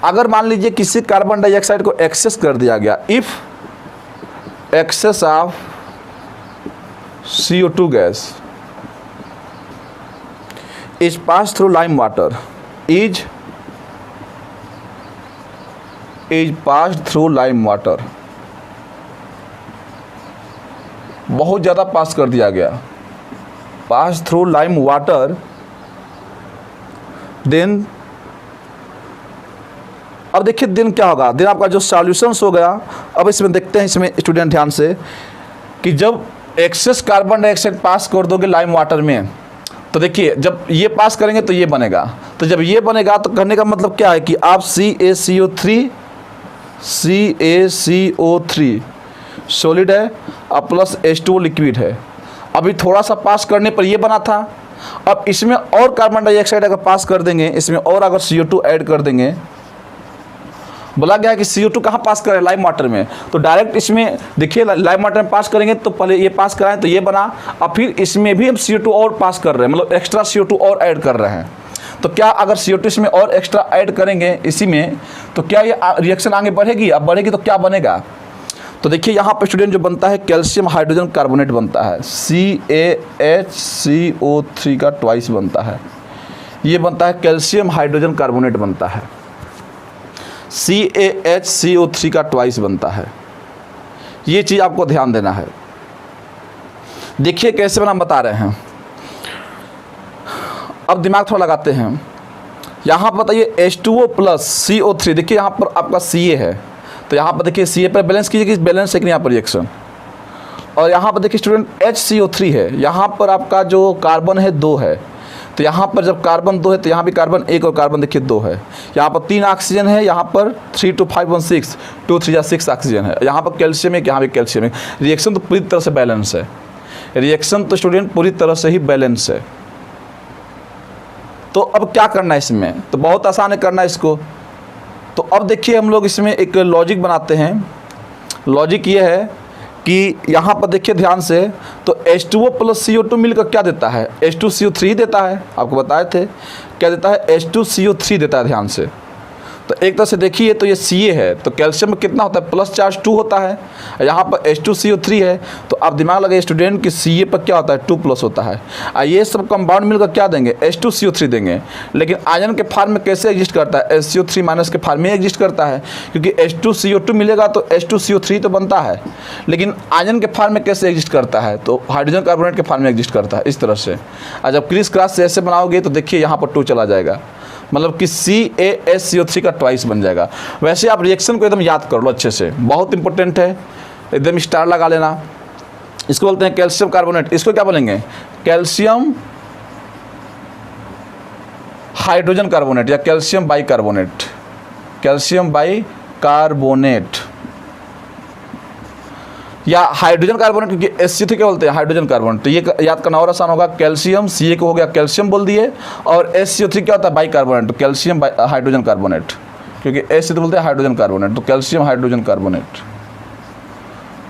अगर मान लीजिए किसी कार्बन डाइऑक्साइड को एक्सेस कर दिया गया, if excess of CO2 gas is pass through lime water, is passed through lime water, बहुत ज़्यादा पास कर दिया गया, pass through lime water, then अब देखिए दिन क्या होगा, दिन आपका जो सॉल्यूशंस हो गया। अब इसमें देखते हैं, इसमें स्टूडेंट ध्यान से, कि जब एक्सेस कार्बन डाइऑक्साइड पास कर दोगे लाइम वाटर में तो देखिए जब ये पास करेंगे तो ये बनेगा, तो जब ये बनेगा तो कहने का मतलब क्या है कि आप CaCO3 सॉलिड है और प्लस H2O लिक्विड है। अभी थोड़ा सा पास करने पर ये बना था, अब इसमें और कार्बन डाइऑक्साइड अगर पास कर देंगे, इसमें और अगर CO2 ऐड कर देंगे, बोला गया है कि CO2 कहाँ पास करें, लाइम वाटर में, तो डायरेक्ट इसमें देखिए लाइम वाटर में पास करेंगे तो पहले ये पास कराएं तो ये बना, और फिर इसमें भी हम CO2 और पास कर रहे हैं, मतलब एक्स्ट्रा CO2 और ऐड कर रहे हैं। तो क्या अगर CO2 इसमें और एक्स्ट्रा ऐड करेंगे इसी में, तो क्या ये रिएक्शन आगे बढ़ेगी? अब बढ़ेगी तो क्या बनेगा? तो देखिए यहाँ पर स्टूडेंट जो बनता है कैल्शियम हाइड्रोजन कार्बोनेट बनता है, CaHCO3 का ट्वाइस बनता है, ये बनता है कैल्शियम हाइड्रोजन कार्बोनेट बनता है, CaHCO3 का ट्वाइस बनता है। ये चीज़ आपको ध्यान देना है। देखिए कैसे बना बता रहे हैं, अब दिमाग थोड़ा लगाते हैं। यहाँ पर बताइए H2O प्लस CO3, देखिए यहाँ पर आपका Ca है, तो यहाँ पर देखिए Ca पर बैलेंस कीजिए कि बैलेंस है कि नहीं यहाँ पर रिएक्शन। और यहाँ पर देखिए स्टूडेंट HCO3 है, यहाँ पर आपका जो कार्बन है 2 है, तो यहाँ पर जब कार्बन 2 है तो यहाँ भी कार्बन 1 और कार्बन देखिए 2 है। यहाँ पर 3 ऑक्सीजन है, यहाँ पर 3 2 5 1 6 2 3 6 ऑक्सीजन है। यहाँ पर कैल्शियम है, यहाँ भी कैल्शियम है। रिएक्शन तो पूरी तरह से बैलेंस है, रिएक्शन तो स्टूडेंट पूरी तरह से ही बैलेंस है। तो अब क्या करना है इसमें, तो बहुत आसान है करना इसको। तो अब देखिए हम लोग इसमें एक लॉजिक बनाते हैं। लॉजिक ये है कि यहाँ पर देखिए ध्यान से, तो H2O प्लस CO2 मिलकर क्या देता है, H2CO3 देता है, आपको बताए थे क्या देता है, H2CO3 देता है। ध्यान से तो एक तरह से देखिए तो ये Ca है, तो कैल्शियम में कितना होता है, प्लस चार्ज 2 होता है, यहाँ पर H2CO3 है, तो आप दिमाग लगाइए स्टूडेंट कि Ca पर क्या होता है 2 प्लस होता है, और ये सब कंपाउंड मिलकर क्या देंगे, H2CO3 देंगे। लेकिन आयन के फार्म में कैसे एग्जिस्ट करता है, SCO3 माइनस के फार्म में एग्जिस्ट करता है, क्योंकि H2CO2 मिलेगा तो H2CO3 तो बनता है, लेकिन आयन के फार्म में कैसे एग्जिस्ट करता है, तो हाइड्रोजन कार्बोनेट के फार्म में एग्जिस्ट करता है, इस तरह से। और जब क्रिस क्रॉस से ऐसे बनाओगे तो देखिए यहाँ पर 2 चला जाएगा, मतलब कि CaSCO3 का ट्वाइस बन जाएगा। वैसे आप रिएक्शन को एकदम याद कर लो अच्छे से, बहुत इंपॉर्टेंट है, एकदम स्टार लगा लेना। इसको बोलते हैं कैल्शियम कार्बोनेट, इसको क्या बोलेंगे, कैल्शियम हाइड्रोजन कार्बोनेट या कैल्शियम बाइकार्बोनेट, कैल्शियम बाइकार्बोनेट या हाइड्रोजन कार्बोनेट, क्योंकि SCO3 क्या बोलते हैं, हाइड्रोजन कार्बोनेट। तो ये याद करना और आसान होगा, कैल्शियम Ca को हो गया कैल्शियम बोल दिए, और SCO3 क्या होता है, बाइकार्बोनेट, तो कैल्शियम हाइड्रोजन कार्बोनेट, क्योंकि SCO3 बोलते हैं हाइड्रोजन कार्बोनेट, तो कैल्शियम हाइड्रोजन कार्बोनेट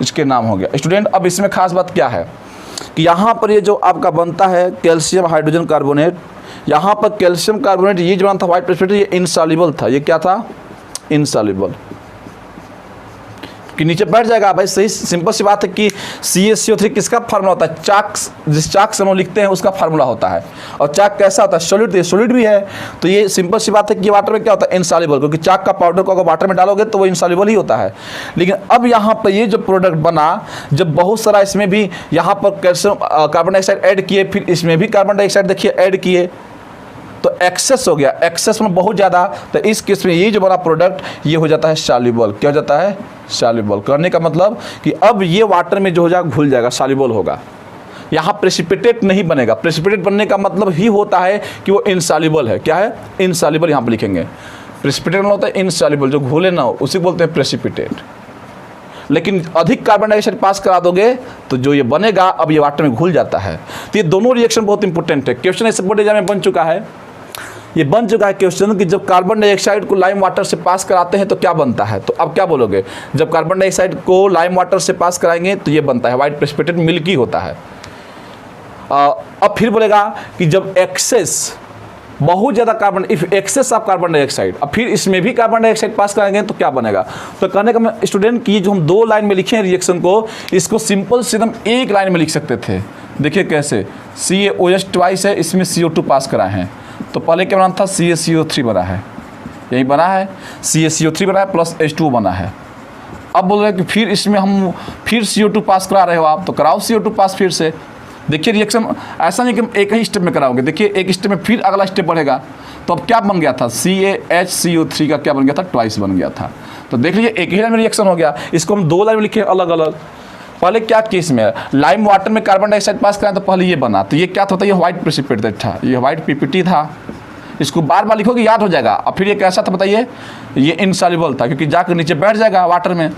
इसके नाम हो गया। स्टूडेंट अब इसमें खास बात क्या है कि यहाँ पर ये जो आपका बनता है कैल्शियम हाइड्रोजन कार्बोनेट, यहाँ पर कैल्शियम कार्बोनेट ये जो बना था व्हाइट प्रेसिपिटेट, ये इनसॉल्युबल था, ये क्या था, इनसॉल्युबल, कि नीचे बैठ जाएगा भाई। सही सिंपल सी बात है कि CaCO3 किसका फार्मूला होता है, चाक, जिस चाक से हम लिखते हैं उसका फार्मूला होता है। और चाक कैसा होता है, सॉलिड, तो ये सॉलिड भी है, तो ये सिंपल सी बात है कि वाटर में क्या होता है, इनसॉल्युबल, क्योंकि चाक का पाउडर को अगर वाटर में डालोगे तो वो इनसॉल्युबल ही होता है। लेकिन अब यहाँ पर ये जो प्रोडक्ट बना, जब बहुत सारा इसमें भी यहाँ पर कैल्शियम कार्बन डाइऑक्साइड ऐड किए, फिर इसमें भी कार्बन डाइऑक्साइड देखिए ऐड किए, तो एक्सेस हो गया, एक्सेस में बहुत ज़्यादा, तो इस केस में ये जो बड़ा प्रोडक्ट ये हो जाता है सॉल्युबल। क्या हो जाता है, सॉल्युबल। करने का मतलब कि अब ये वाटर में जो हो जाएगा घुल जाएगा, सॉल्युबल होगा, यहाँ प्रेसिपिटेट नहीं बनेगा। प्रेसिपिटेट बनने का मतलब ही होता है कि वो इनसॉल्युबल है। क्या है, इनसॉल्युबल, यहाँ पर लिखेंगे। प्रेसिपिटेट मतलब होता है इनसॉल्युबल, जो घुले ना हो उसी बोलते हैं प्रेसिपिटेट। लेकिन अधिक कार्बन डाइऑक्साइड पास करा दोगे तो जो ये बनेगा अब ये वाटर में घुल जाता है। तो ये दोनों रिएक्शन बहुत इंपॉर्टेंट है। क्वेश्चन ऐसे बोर्ड एग्जाम में बन चुका है, ये बन चुका है क्वेश्चन कि जब कार्बन डाइऑक्साइड को लाइम वाटर से पास कराते हैं तो क्या बनता है। तो अब क्या बोलोगे, जब कार्बन डाइऑक्साइड को लाइम वाटर से पास कराएंगे तो ये बनता है व्हाइट प्रेसिपिटेट, मिल्की होता है। अब फिर बोलेगा कि जब एक्सेस बहुत ज़्यादा carbon, if excess of carbon dioxide, अब फिर इसमें भी कार्बन डाइऑक्साइड पास कराएंगे तो क्या बनेगा। तो कहने का स्टूडेंट की जो हम 2 लाइन में लिखे हैं रिएक्शन को, इसको सिंपल से एकदम 1 लाइन में लिख सकते थे। देखिए कैसे, CaOH ट्वाइस है, इसमें CO2 पास कराए हैं, तो पहले क्या बना था, CaCO3 बना है, यही बना है, CaCO3 बना है प्लस H2O बना है। अब बोल रहे हैं कि फिर इसमें हम फिर CO2 पास करा रहे हो आप, तो कराओ CO2 पास फिर से। देखिए रिएक्शन ऐसा नहीं कि हम एक ही स्टेप में कराओगे, देखिए एक स्टेप में फिर अगला स्टेप बढ़ेगा। तो अब क्या बन गया था, CaHCO3 का क्या बन गया था, ट्वाइस बन गया था। तो देख लीजिए एक ही लाइन में रिएक्शन हो गया। इसको हम 2 लाइन में लिखे अलग अलग, पहले क्या केस में लाइम वाटर में कार्बन डाइऑक्साइड पास कराया तो पहले ये बना, तो ये क्या था, ये व्हाइट प्रेसिपिटेट था, ये व्हाइट पीपीटी था। इसको बार बार लिखोगे याद हो जाएगा। और फिर ये कैसा था बताइए, ये इनसॉल्युबल था क्योंकि जाकर नीचे बैठ जाएगा वाटर में।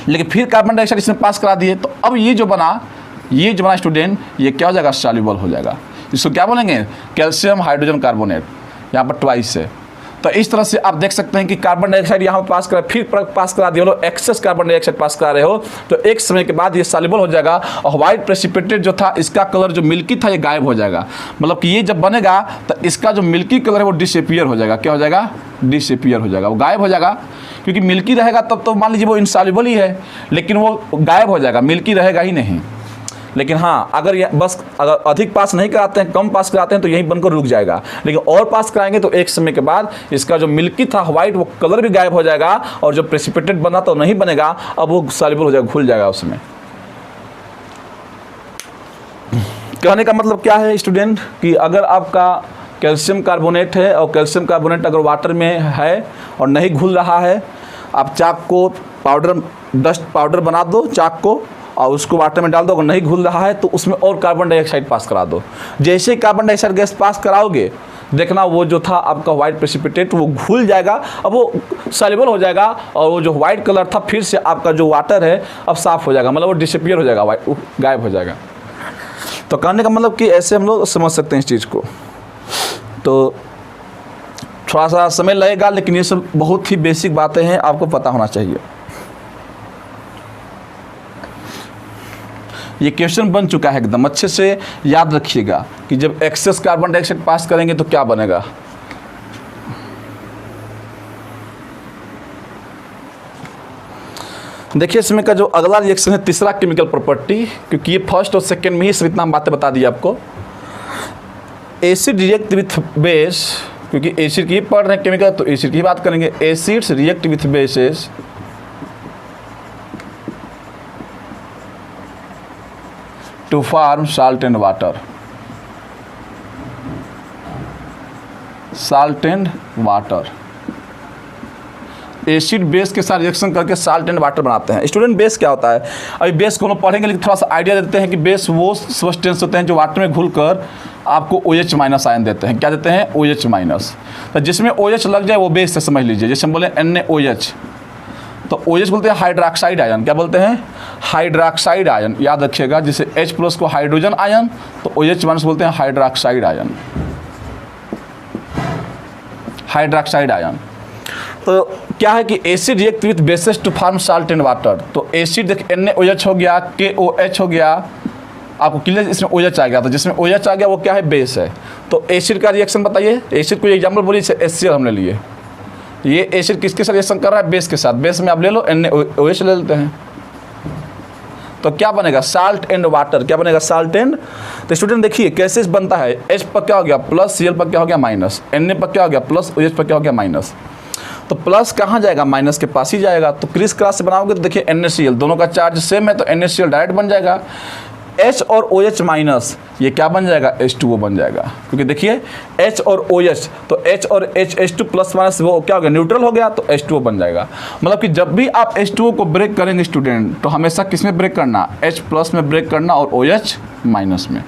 लेकिन फिर कार्बन डाइऑक्साइड इसमें पास करा दिए, तो अब ये जो बना स्टूडेंट, ये क्या हो जाएगा, सॉल्युबल हो जाएगा। इसको क्या बोलेंगे, कैल्शियम हाइड्रोजन कार्बोनेट, यहाँ पर ट्वाइस है। तो इस तरह से आप देख सकते हैं कि कार्बन डाइऑक्साइड यहाँ पर पास करा, फिर पास करा दिए लोग, एक्सेस कार्बन डाइऑक्साइड पास करा रहे हो, तो एक समय के बाद ये सॉल्युबल हो जाएगा और व्हाइट प्रेसिपिटेट जो था इसका कलर जो मिल्की था ये गायब हो जाएगा। मतलब कि ये जब बनेगा तो इसका जो मिल्की कलर है वो डिसअपीयर हो जाएगा। क्या हो जाएगा, डिसअपीयर हो जाएगा, वो गायब हो जाएगा। क्योंकि मिल्की रहेगा तब तो मान लीजिए वो इनसॉल्युबल ही है, लेकिन वो गायब हो जाएगा, मिल्की रहेगा ही नहीं। लेकिन हाँ, अगर अगर अधिक पास नहीं कराते हैं, कम पास कराते हैं तो यहीं बनकर रुक जाएगा। लेकिन और पास कराएंगे तो एक समय के बाद इसका जो मिल्की था व्हाइट, वो कलर भी गायब हो जाएगा और जो प्रेसिपिटेट बना तो नहीं बनेगा, अब वो सॉल्युबल हो जाएगा, घुल जाएगा उसमें। कहने का मतलब क्या है स्टूडेंट, कि अगर आपका कैल्शियम कार्बोनेट है और कैल्शियम कार्बोनेट अगर वाटर में है और नहीं घुल रहा है, आप चाक को डस्ट पाउडर बना दो चाक को और उसको वाटर में डाल दो, अगर नहीं घुल रहा है तो उसमें और कार्बन डाइऑक्साइड पास करा दो। जैसे ही कार्बन डाइऑक्साइड गैस पास कराओगे, देखना वो जो था आपका व्हाइट प्रेसिपिटेट वो घुल जाएगा, अब वो सॉल्युबल हो जाएगा और वो जो व्हाइट कलर था फिर से आपका जो वाटर है अब साफ़ हो जाएगा, मतलब वो डिसअपीयर हो जाएगा, गायब हो जाएगा। तो कहने का मतलब कि ऐसे हम लोग समझ सकते हैं इस चीज़ को। तो थोड़ा सा समय लगेगा, लेकिन ये सब बहुत ही बेसिक बातें हैं, आपको पता होना चाहिए। ये क्वेश्चन बन चुका है एकदम, अच्छे से याद रखिएगा कि जब एक्सेस कार्बन डाइऑक्साइड पास करेंगे तो क्या बनेगा। देखिए इसमें का जो अगला रिएक्शन है तीसरा केमिकल प्रॉपर्टी, क्योंकि ये फर्स्ट और सेकंड में ही सब इतना बातें बता दी आपको। एसिड रिएक्ट विथ बेस, क्योंकि एसिड की पढ़ रहे हैं केमिकल तो एसिड की बात करेंगे। Acids react with bases to form salt and water, salt and water। Acid base के साथ रिएक्शन करके साल्ट एंड वाटर बनाते हैं। स्टूडेंट बेस क्या होता है, अभी बेस को हम पढ़ेंगे, लेकिन थोड़ा सा आइडिया देते हैं कि बेस वो सब्सटेंस होते हैं जो वाटर में घुलकर आपको OH माइनस आयन देते हैं। क्या देते हैं, OH माइनस। तो जिसमें OH लग जाए वो बेस से समझ लीजिए। जैसे हम बोले NaOH, तो OH बोलते हैं हाइड्रोक्साइड आयन। क्या बोलते हैं, हाइड्रोक्साइड आयन, याद रखिएगा। जैसे H+ को हाइड्रोजन आयन, तो OH माइनस बोलते हैं हाइड्रोक्साइड आयन, हाइड्रोक्साइड आयन। तो क्या है कि acid react with bases to form salt and water. तो एसिड देख NaOH हो गया, KOH हो गया, आपको क्लियर, इसमें OH आ गया, तो जिसमें OH आ गया वो क्या है, बेस है। तो एसिड का रिएक्शन बताइए, एसिड को एग्जाम्पल बोलिए, HCl हमने लिए, ये एसिड किसके साथ रिएक्शन कर रहा है, बेस के साथ। बेस में आप ले लो NaOH ले लेते हैं, तो क्या बनेगा, साल्ट एंड वाटर। क्या बनेगा, साल्ट एंड। तो स्टूडेंट देखिए कैसे बनता है, H पर क्या हो गया प्लस, Cl पर क्या हो गया माइनस, Na पर क्या हो गया प्लस, OH पर क्या हो गया माइनस। तो प्लस कहाँ जाएगा, माइनस के पास ही जाएगा। तो क्रिस क्रॉस से बनाओगे तो देखिए NaCl, दोनों का चार्ज सेम है तो NaCl डायरेक्ट बन जाएगा। H और OH माइनस, ये क्या बन जाएगा, H2O बन जाएगा। क्योंकि देखिए H और OH, तो H और H2 प्लस माइनस वो क्या हो गया, न्यूट्रल हो गया, तो H2O बन जाएगा। मतलब कि जब भी आप H2O को ब्रेक करेंगे स्टूडेंट, तो हमेशा किस में ब्रेक करना, H प्लस में ब्रेक करना और OH माइनस में।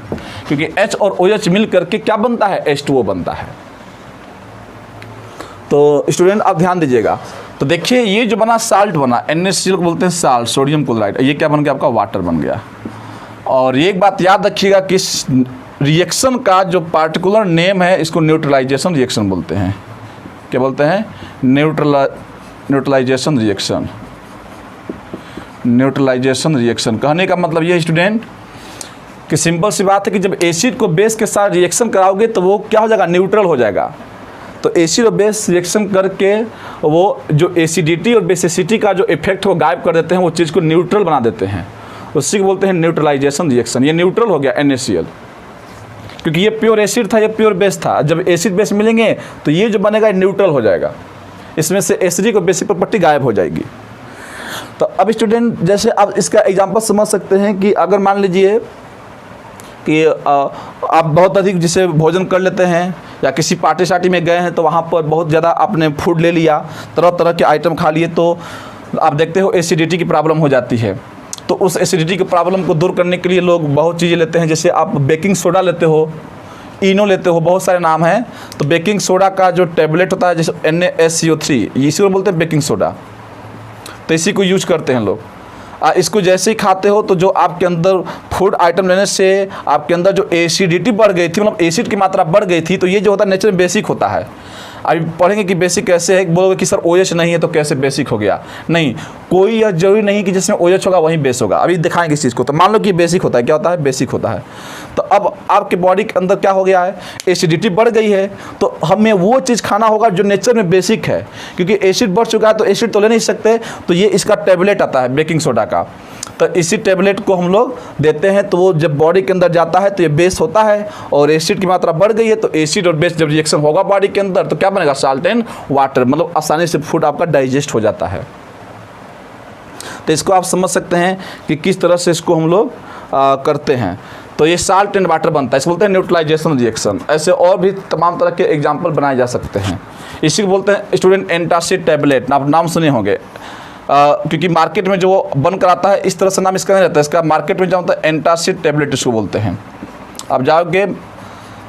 क्योंकि H और OH मिल करके क्या बनता है, H2O बनता है। तो स्टूडेंट आप ध्यान दीजिएगा। तो देखिए ये जो बना साल्ट बना, NaCl को बोलते हैं साल्ट, सोडियम क्लोराइड, ये क्या बन गया आपका, वाटर बन गया। और ये एक बात याद रखिएगा कि इस रिएक्शन का जो पार्टिकुलर नेम है इसको न्यूट्रलाइजेशन रिएक्शन बोलते हैं। क्या बोलते हैं, न्यूट्रलाइजेशन रिएक्शन। न्यूट्रलाइजेशन रिएक्शन कहने का मतलब ये स्टूडेंट कि सिंपल सी बात है कि जब एसिड को बेस के साथ रिएक्शन कराओगे तो वो क्या हो जाएगा, न्यूट्रल हो जाएगा। तो एसिड और बेस रिएक्शन करके वो जो एसिडिटी और बेसिसिटी का जो इफेक्ट को गायब कर देते हैं, वो चीज़ को न्यूट्रल बना देते हैं, उसी को बोलते हैं न्यूट्रलाइजेशन रिएक्शन। ये न्यूट्रल हो गया NaCl, क्योंकि ये प्योर एसिड था, ये प्योर बेस था। जब एसिड बेस मिलेंगे तो ये जो बनेगा न्यूट्रल हो जाएगा, इसमें से एसिडिक और बेसिक प्रॉपर्टी गायब हो जाएगी। तो अब स्टूडेंट जैसे आप इसका एग्जांपल समझ सकते हैं कि अगर मान लीजिए कि आप बहुत अधिक जैसे भोजन कर लेते हैं या किसी पार्टी शार्टी में गए हैं, तो वहाँ पर बहुत ज़्यादा आपने फूड ले लिया, तरह तरह के आइटम खा लिए, तो आप देखते हो एसिडिटी की प्रॉब्लम हो जाती है। तो उस एसिडिटी की प्रॉब्लम को दूर करने के लिए लोग बहुत चीज़ें लेते हैं, जैसे आप बेकिंग सोडा लेते हो, इनो लेते हो, बहुत सारे नाम हैं। तो बेकिंग सोडा का जो टैबलेट होता है जैसे NaSCO3, इसी को बोलते हैं बेकिंग सोडा, तो इसी को यूज करते हैं लोग। इसको जैसे ही खाते हो तो जो आपके अंदर फूड आइटम लेने से आपके अंदर जो एसिडिटी बढ़ गई थी, मतलब एसिड की मात्रा बढ़ गई थी, तो ये जो होता है नेचर में बेसिक होता है। अभी पढ़ेंगे कि बेसिक कैसे है, बोलोगे कि सर OH नहीं है तो कैसे बेसिक हो गया। नहीं, कोई यह जरूरी नहीं कि जिसमें OH होगा वहीं बेस होगा। अभी दिखाएंगे इस चीज़ को। तो मान लो कि बेसिक होता है, क्या होता है, बेसिक होता है। तो अब आपके बॉडी के अंदर क्या हो गया है, एसिडिटी बढ़ गई है, तो हमें वो चीज़ खाना होगा जो नेचर में बेसिक है, क्योंकि एसिड बढ़ चुका है तो एसिड तो ले नहीं सकते। तो ये इसका टैबलेट आता है बेकिंग सोडा का, तो इसी टैबलेट को हम लोग देते हैं। तो वो जब बॉडी के अंदर जाता है तो ये बेस होता है, और एसिड की मात्रा बढ़ गई है तो एसिड और बेस जब रिएक्शन होगा बॉडी के अंदर तो क्या बनेगा, साल्ट एंड वाटर, मतलब आसानी से फूड आपका डाइजेस्ट हो जाता है। तो इसको आप समझ सकते हैं कि किस तरह से इसको हम लोग करते हैं। तो ये साल्ट एंड वाटर बनता है, इसको बोलते हैं न्यूट्रलाइजेशन रिएक्शन। ऐसे और भी तमाम तरह के एग्जाम्पल बनाए जा सकते हैं। इसी को बोलते हैं स्टूडेंट एंटासिड टैबलेट, आप नाम सुने होंगे। क्योंकि मार्केट में जो बन कर आता है इस तरह से नाम इसका नहीं रहता है, इसका मार्केट में जो होता है एंटासिड टैबलेट इसको बोलते हैं। आप जाओगे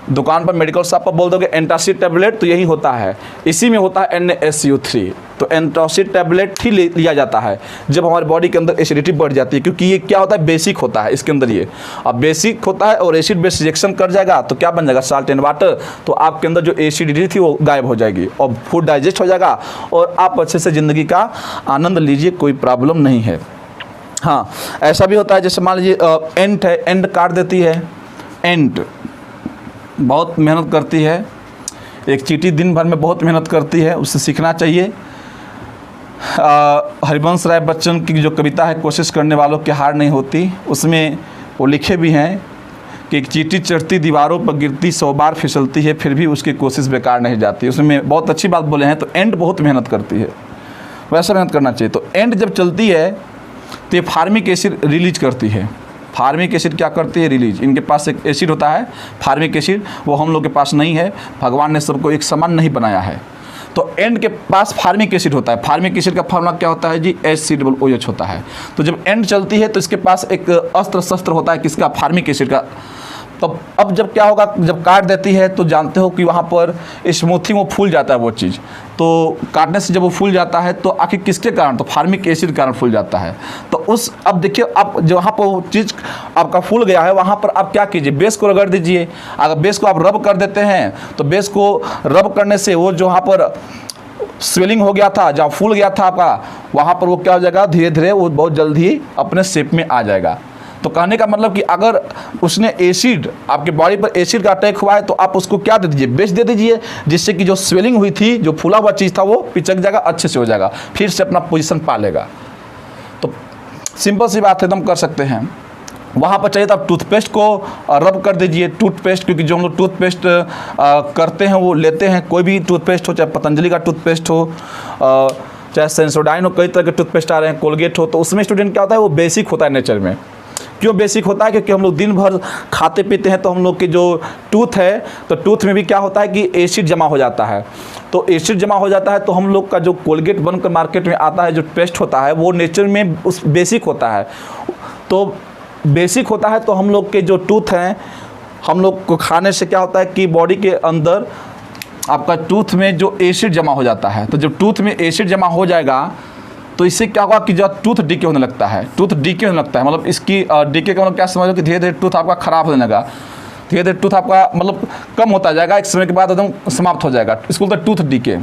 दुकान पर, मेडिकल शॉप पर बोल दोगे एंटासिड टैबलेट, तो यही होता है। इसी में होता है NaSCO3। तो एंटासिड टैबलेट ही लिया जाता है जब हमारे बॉडी के अंदर एसिडिटी बढ़ जाती है, क्योंकि ये क्या होता है, बेसिक होता है इसके अंदर। ये अब बेसिक होता है और एसिड बेस रिएक्शन कर जाएगा तो क्या बन जाएगा, साल्ट एंड वाटर। तो आपके अंदर जो एसिडिटी थी वो गायब हो जाएगी और फूड डाइजेस्ट हो जाएगा और आप अच्छे से ज़िंदगी का आनंद लीजिए, कोई प्रॉब्लम नहीं है। हाँ, ऐसा भी होता है जैसे मान लीजिए एंट है, एंट काट देती है। एंट बहुत मेहनत करती है, एक चींटी दिन भर में बहुत मेहनत करती है, उससे सीखना चाहिए। हरिवंश राय बच्चन की जो कविता है कोशिश करने वालों की हार नहीं होती, उसमें वो लिखे भी हैं कि एक चींटी चढ़ती दीवारों पर गिरती 100 बार फिसलती है फिर भी उसकी कोशिश बेकार नहीं जाती। उसमें बहुत अच्छी बात बोले हैं। तो एंट बहुत मेहनत करती है, वैसा मेहनत करना चाहिए। तो एंट जब चलती है तो ये फार्मिक एसिड रिलीज करती है। फार्मिक एसिड क्या करती है, रिलीज। इनके पास एक एसिड होता है फार्मिक एसिड, वो हम लोग के पास नहीं है। भगवान ने सबको एक समान नहीं बनाया है। तो एंड के पास फार्मिक एसिड होता है। फार्मिक एसिड का फॉर्मूला क्या होता है जी, HCOOH होता है। तो जब एंड चलती है तो इसके पास एक अस्त्र शस्त्र होता है किसका, फार्मिक एसिड का। तो अब जब क्या होगा, जब काट देती है तो जानते हो कि वहाँ पर स्मूथिंग वो फूल जाता है वो चीज़। तो काटने से जब वो फूल जाता है तो आखिर किसके कारण, तो फार्मिक एसिड के कारण फूल जाता है। तो उस अब देखिए, अब जहाँ पर वो चीज़ आपका फूल गया है वहाँ पर आप क्या कीजिए, बेस को रगड़ दीजिए। अगर बेस को आप रब कर देते हैं तो बेस को रब करने से वो जो वहाँ पर स्वेलिंग हो गया था, जहाँ फूल गया था आपका, वहाँ पर वो क्या हो जाएगा, धीरे धीरे वो बहुत जल्द ही अपने शेप में आ जाएगा। तो कहने का मतलब कि अगर उसने एसिड, आपके बॉडी पर एसिड का अटैक हुआ है तो आप उसको क्या दे दीजिए, बेस दे दीजिए, जिससे कि जो स्वेलिंग हुई थी, जो फूला हुआ चीज़ था वो पिचक जाएगा, अच्छे से हो जाएगा, फिर से अपना पोजीशन पा लेगा। तो सिंपल सी बात है, एकदम कर सकते हैं। वहाँ पर चाहिए तो आप टूथपेस्ट को रब कर दीजिए। टूथपेस्ट, क्योंकि जो हम लोग टूथपेस्ट करते हैं वो लेते हैं, कोई भी टूथपेस्ट हो, चाहे पतंजलि का टूथपेस्ट हो, चाहे सेंसोडाइन हो, कई तरह के टूथपेस्ट आ रहे हैं, कोलगेट हो। तो उसमें स्टूडेंट क्या होता है, वो बेसिक होता है नेचर में। क्यों बेसिक होता है, क्योंकि हम लोग दिन भर खाते पीते हैं तो हम लोग के जो टूथ है, तो टूथ में भी क्या होता है कि एसिड जमा हो जाता है। तो एसिड जमा हो जाता है तो हम लोग का जो कोलगेट बनकर मार्केट में आता है, जो पेस्ट होता है, वो नेचर में उस बेसिक होता है। तो बेसिक होता है तो हम लोग के जो टूथ हैं, हम लोग को खाने से क्या होता है कि बॉडी के अंदर आपका टूथ में जो एसिड जमा हो जाता है। तो जब टूथ में एसिड जमा हो जाएगा तो इससे क्या होगा कि जब टूथ डीके होने लगता है, टूथ डीके होने लगता है, मतलब इसकी डीके का मतलब क्या समझो कि धीरे धीरे टूथ आपका खराब होने लगा, धीरे धीरे टूथ आपका मतलब कम होता जाएगा, एक समय के बाद एकदम समाप्त हो जाएगा। इसको बोलते हैं टूथ डीके।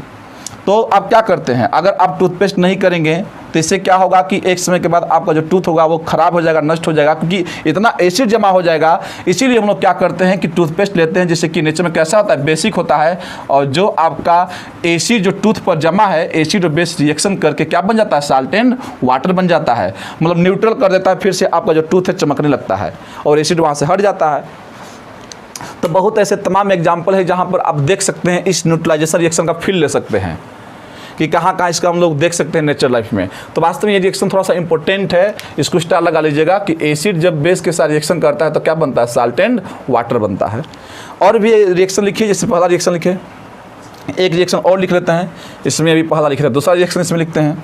तो आप क्या करते हैं, अगर आप टूथपेस्ट नहीं करेंगे तो इससे क्या होगा कि एक समय के बाद आपका जो टूथ होगा वो खराब हो जाएगा, नष्ट हो जाएगा, क्योंकि इतना एसिड जमा हो जाएगा। इसीलिए हम लोग क्या करते हैं कि टूथपेस्ट लेते हैं, जिससे कि नेचर में कैसा होता है, बेसिक होता है। और जो आपका एसिड जो टूथ पर जमा है, एसिड और बेस रिएक्शन करके क्या बन जाता है, साल्ट एंड वाटर बन जाता है, मतलब न्यूट्रल कर देता है। फिर से आपका जो टूथ है चमकने लगता है और एसिड वहाँ से हट जाता है। तो बहुत ऐसे तमाम एग्जाम्पल है जहाँ पर आप देख सकते हैं, इस न्यूट्रलाइजेशन रिएक्शन का फील ले सकते हैं कि कहाँ कहाँ इसका हम लोग देख सकते हैं नेचर लाइफ में। तो वास्तव में ये रिएक्शन थोड़ा सा इंपॉर्टेंट है, इसको स्टार लगा लीजिएगा कि एसिड जब बेस के साथ रिएक्शन करता है तो क्या बनता है, साल्ट एंड वाटर बनता है। और भी रिएक्शन लिखिए, जैसे पहला रिएक्शन लिखे, एक रिएक्शन और लिख लेते हैं, इसमें अभी पहला लिख रहे हैं, दूसरा रिएक्शन इसमें लिखते हैं।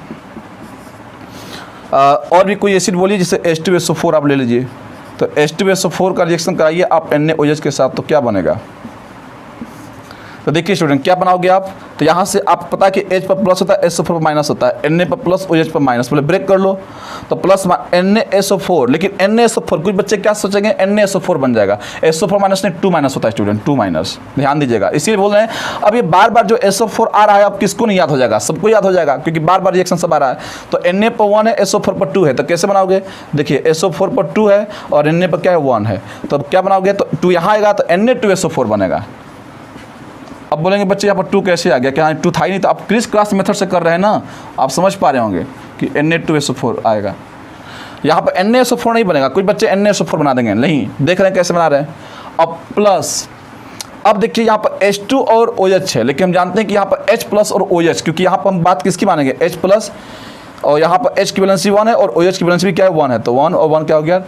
और भी कोई एसिड बोलिए, जैसे H2SO4 आप ले लीजिए। तो H2SO4 का रिएक्शन कराइए आप NaOH के साथ, तो क्या बनेगा? तो देखिए स्टूडेंट, क्या बनाओगे आप? तो यहाँ से आप पता है कि H पर प्लस होता है, SO4 पर माइनस होता है, Na पर प्लस OH पर माइनस, पहले ब्रेक कर लो। तो प्लस NaSO4, लेकिन NaSO4 कुछ बच्चे क्या सोचेंगे, NaSO4 बन जाएगा। SO4 माइनस नहीं, 2 माइनस होता है स्टूडेंट, 2 माइनस, ध्यान दीजिएगा। इसीलिए बोल रहे हैं अब ये बार बार जो SO4 आ रहा है अब किसको नहीं याद हो जाएगा, सबको याद हो जाएगा, क्योंकि बार बार रिएक्शन सब आ रहा है। तो Na पर 1 है, SO4 पर 2 है, तो कैसे बनाओगे? देखिए SO4 पर 2 है और Na पर क्या है, 1 है, तो अब क्या बनाओगे? तो 2 यहाँ आएगा तो Na2SO4 बनेगा। अब बोलेंगे बच्चे यहाँ पर 2 कैसे आ गया, क्या 2 था ही नहीं? तो आप क्रिस क्रॉस मेथड से कर रहे हैं ना, आप समझ पा रहे होंगे कि Na2SO4 आएगा। यहाँ पर NaSO4 नहीं बनेगा, कुछ बच्चे NaSO4 बना देंगे, नहीं, देख रहे हैं कैसे बना रहे हैं। अब प्लस, अब देखिए यहाँ पर H2 और OH है, लेकिन हम जानते हैं कि यहाँ पर H प्लस और OH, क्योंकि यहाँ पर हम बात किसकी मानेंगे, H प्लस, और यहाँ पर H की वैलेंसी 1 है और OH की वैलेंसी भी क्या है, 1 है, तो 1 और 1 क्या हो गया?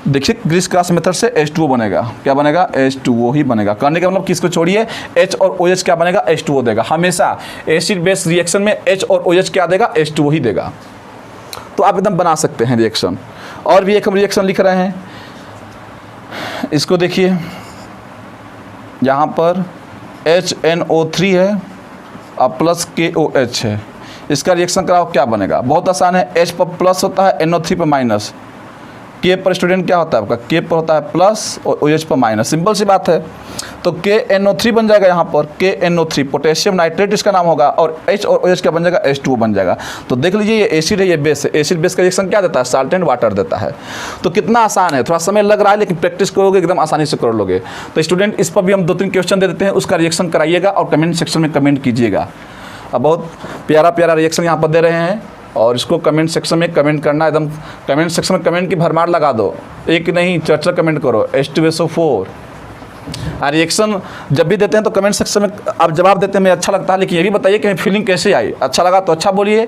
देखिए ग्रीस क्रॉस मेथड से H2O बनेगा, क्या बनेगा? H2O ही बनेगा। करने का मतलब किसको छोड़िए, H और OH क्या बनेगा, H2O देगा। हमेशा एसिड बेस रिएक्शन में H और OH क्या देगा, H2O ही देगा। तो आप एकदम बना सकते हैं रिएक्शन। और भी एक हम रिएक्शन लिख रहे हैं, इसको देखिए, यहाँ पर HNO3 है और प्लस KOH है, इसका रिएक्शन कराओ, क्या बनेगा? बहुत आसान है, H पर प्लस होता है, NO3 पर माइनस, K पर स्टूडेंट क्या होता है आपका, K पर होता है प्लस और OH पर माइनस, सिंपल सी बात है। तो KNO3 बन जाएगा, यहाँ पर KNO3 पोटेशियम नाइट्रेट इसका नाम होगा, और H और OH क्या बन जाएगा, H2O बन जाएगा। तो देख लीजिए ये एसिड है, ये बेस है, एसिड बेस का रिएक्शन क्या देता है, साल्ट एंड वाटर देता है। तो कितना आसान है, थोड़ा समय लग रहा है लेकिन प्रैक्टिस करोगे एकदम आसानी से कर लोगे। तो स्टूडेंट इस पर भी हम 2-3 क्वेश्चन दे देते हैं, उसका रिएक्शन कराइएगा और कमेंट सेक्शन में कमेंट कीजिएगा। अब बहुत प्यारा प्यारा रिएक्शन यहाँ पर दे रहे हैं, और इसको कमेंट सेक्शन में कमेंट करना, एकदम कमेंट सेक्शन में कमेंट की भरमार लगा दो, एक नहीं 4 कमेंट करो। H2SO4 रिएक्शन जब भी देते हैं तो कमेंट सेक्शन में आप जवाब देते हैं, मुझे अच्छा लगता है, लेकिन ये भी बताइए कि फीलिंग कैसे आई, अच्छा लगा तो अच्छा बोलिए,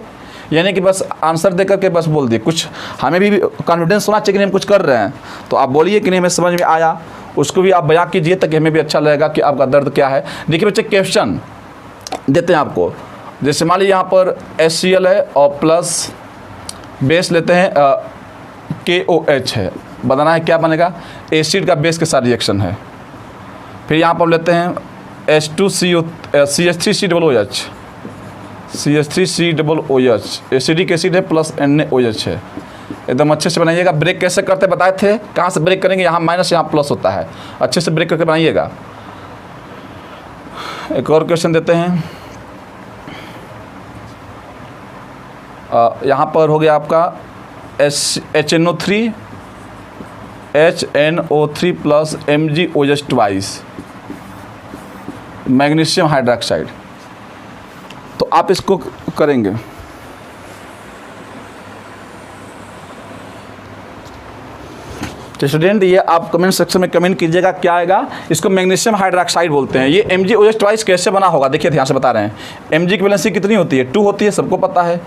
यानी कि बस आंसर दे करके बस बोल दिए, कुछ हमें भी कॉन्फिडेंस होना चाहिए कि हम कुछ कर रहे हैं। तो आप बोलिए कि नहीं हमें समझ में आया, उसको भी आप बयां कीजिए ताकि हमें भी अच्छा लगेगा कि आपका दर्द क्या है। देखिए बच्चे क्वेश्चन देते हैं आपको, जैसे मान लीजिए यहाँ पर HCl है और प्लस बेस लेते हैं KOH है, बताना है क्या बनेगा, एसिड का बेस के साथ रिएक्शन है। फिर यहाँ पर लेते हैं CH3COOH, CH3COOH एसिडिक एसिड है प्लस NaOH है। एकदम अच्छे से बनाइएगा। ब्रेक कैसे करते बताए थे, कहाँ से ब्रेक करेंगे, यहाँ माइनस यहाँ प्लस होता है, अच्छे से ब्रेक करके बनाइएगा। एक और क्वेश्चन देते हैं, यहाँ पर हो गया आपका HNO3 plus MgOH twice magnesium hydroxide. तो आप इसको करेंगे, तो स्टूडेंट ये आप कमेंट सेक्शन में कमेंट कीजिएगा क्या आएगा। इसको मैग्नीशियम हाइड्रोक्साइड बोलते हैं। ये MgOH ट्वाइस कैसे बना होगा, देखिए ध्यान से बता रहे हैं। Mg की वैलेंसी कितनी होती है, 2 होती है, सबको पता है।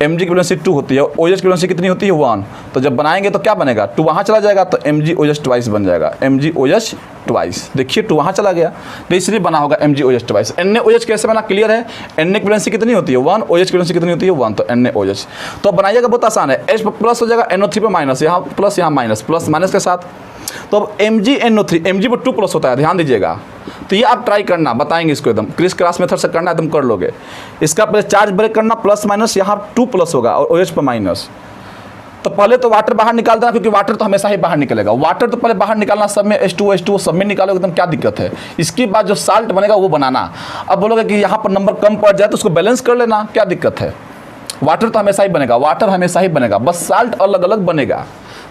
Mg की वैलेंसी 2 होती है, OH की वैलेंसी कितनी होती है, 1। तो जब बनाएंगे तो क्या बनेगा, 2 वहाँ चला जाएगा तो MgOH ट्वाइस बन जाएगा, MgOH ट्वाइस। देखिए 2 वहाँ चला गया, तो इसलिए बना होगा MgOH ट्वाइस। NaOH कैसे बना, क्लियर है। Na की वैलेंसी कितनी होती है, 1, OH की वैलेंसी कितनी होती है, 1, तो NaOH। तो बनाइएगा, बहुत आसान है। H प्लस हो जाएगा, NO3 पर माइनस, यहाँ प्लस यहाँ माइनस, प्लस माइनस के साथ। तो अब MgNO3, Mg पर 2 प्लस होता है, ध्यान दीजिएगा। तो ये आप ट्राई करना, बताएंगे इसको एकदम क्रिस क्रॉस मेथड से करना, एकदम कर लोगे। इसका पहले चार्ज ब्रेक करना, प्लस माइनस, यहाँ 2 प्लस होगा और OH पर माइनस। तो पहले तो वाटर बाहर निकाल देना, क्योंकि वाटर तो हमेशा ही बाहर निकलेगा। वाटर तो पहले बाहर निकालना, सब में H2O सब में निकालोगे, एकदम क्या दिक्कत है। इसके बाद जो साल्ट बनेगा वो बनाना। अब बोलोगे कि यहाँ पर नंबर कम पड़ जाए तो उसको बैलेंस कर लेना, क्या दिक्कत है। वाटर तो हमेशा ही बनेगा, वाटर हमेशा ही बनेगा, बस साल्ट अलग अलग बनेगा।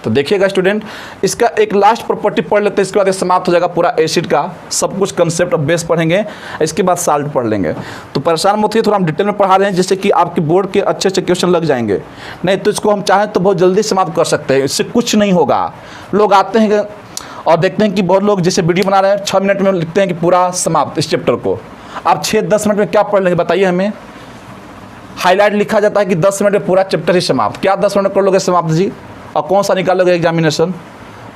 तो देखिएगा स्टूडेंट, इसका एक लास्ट प्रॉपर्टी पढ़ लेते हैं, इसके बाद ये समाप्त हो जाएगा पूरा एसिड का सब कुछ कंसेप्ट ऑफ बेस पढ़ेंगे, इसके बाद साल्ट पढ़ लेंगे। तो परेशान मत होइए, थोड़ा हम डिटेल में पढ़ा रहे हैं जिससे कि आपके बोर्ड के अच्छे अच्छे क्वेश्चन लग जाएंगे। नहीं तो इसको हम चाहें तो बहुत जल्दी समाप्त कर सकते हैं, इससे कुछ नहीं होगा। लोग आते हैं और देखते हैं कि बहुत लोग जैसे वीडियो बना रहे हैं 6 मिनट में लिखते हैं कि पूरा समाप्त इस चैप्टर को। आप 6-10 मिनट में क्या पढ़ लेंगे बताइए हमें। हाईलाइट लिखा जाता है कि 10 मिनट में पूरा चैप्टर ही समाप्त, क्या 10 मिनट कर लोगे समाप्त जी। और कौन सा निकालोगे एग्जामिनेशन,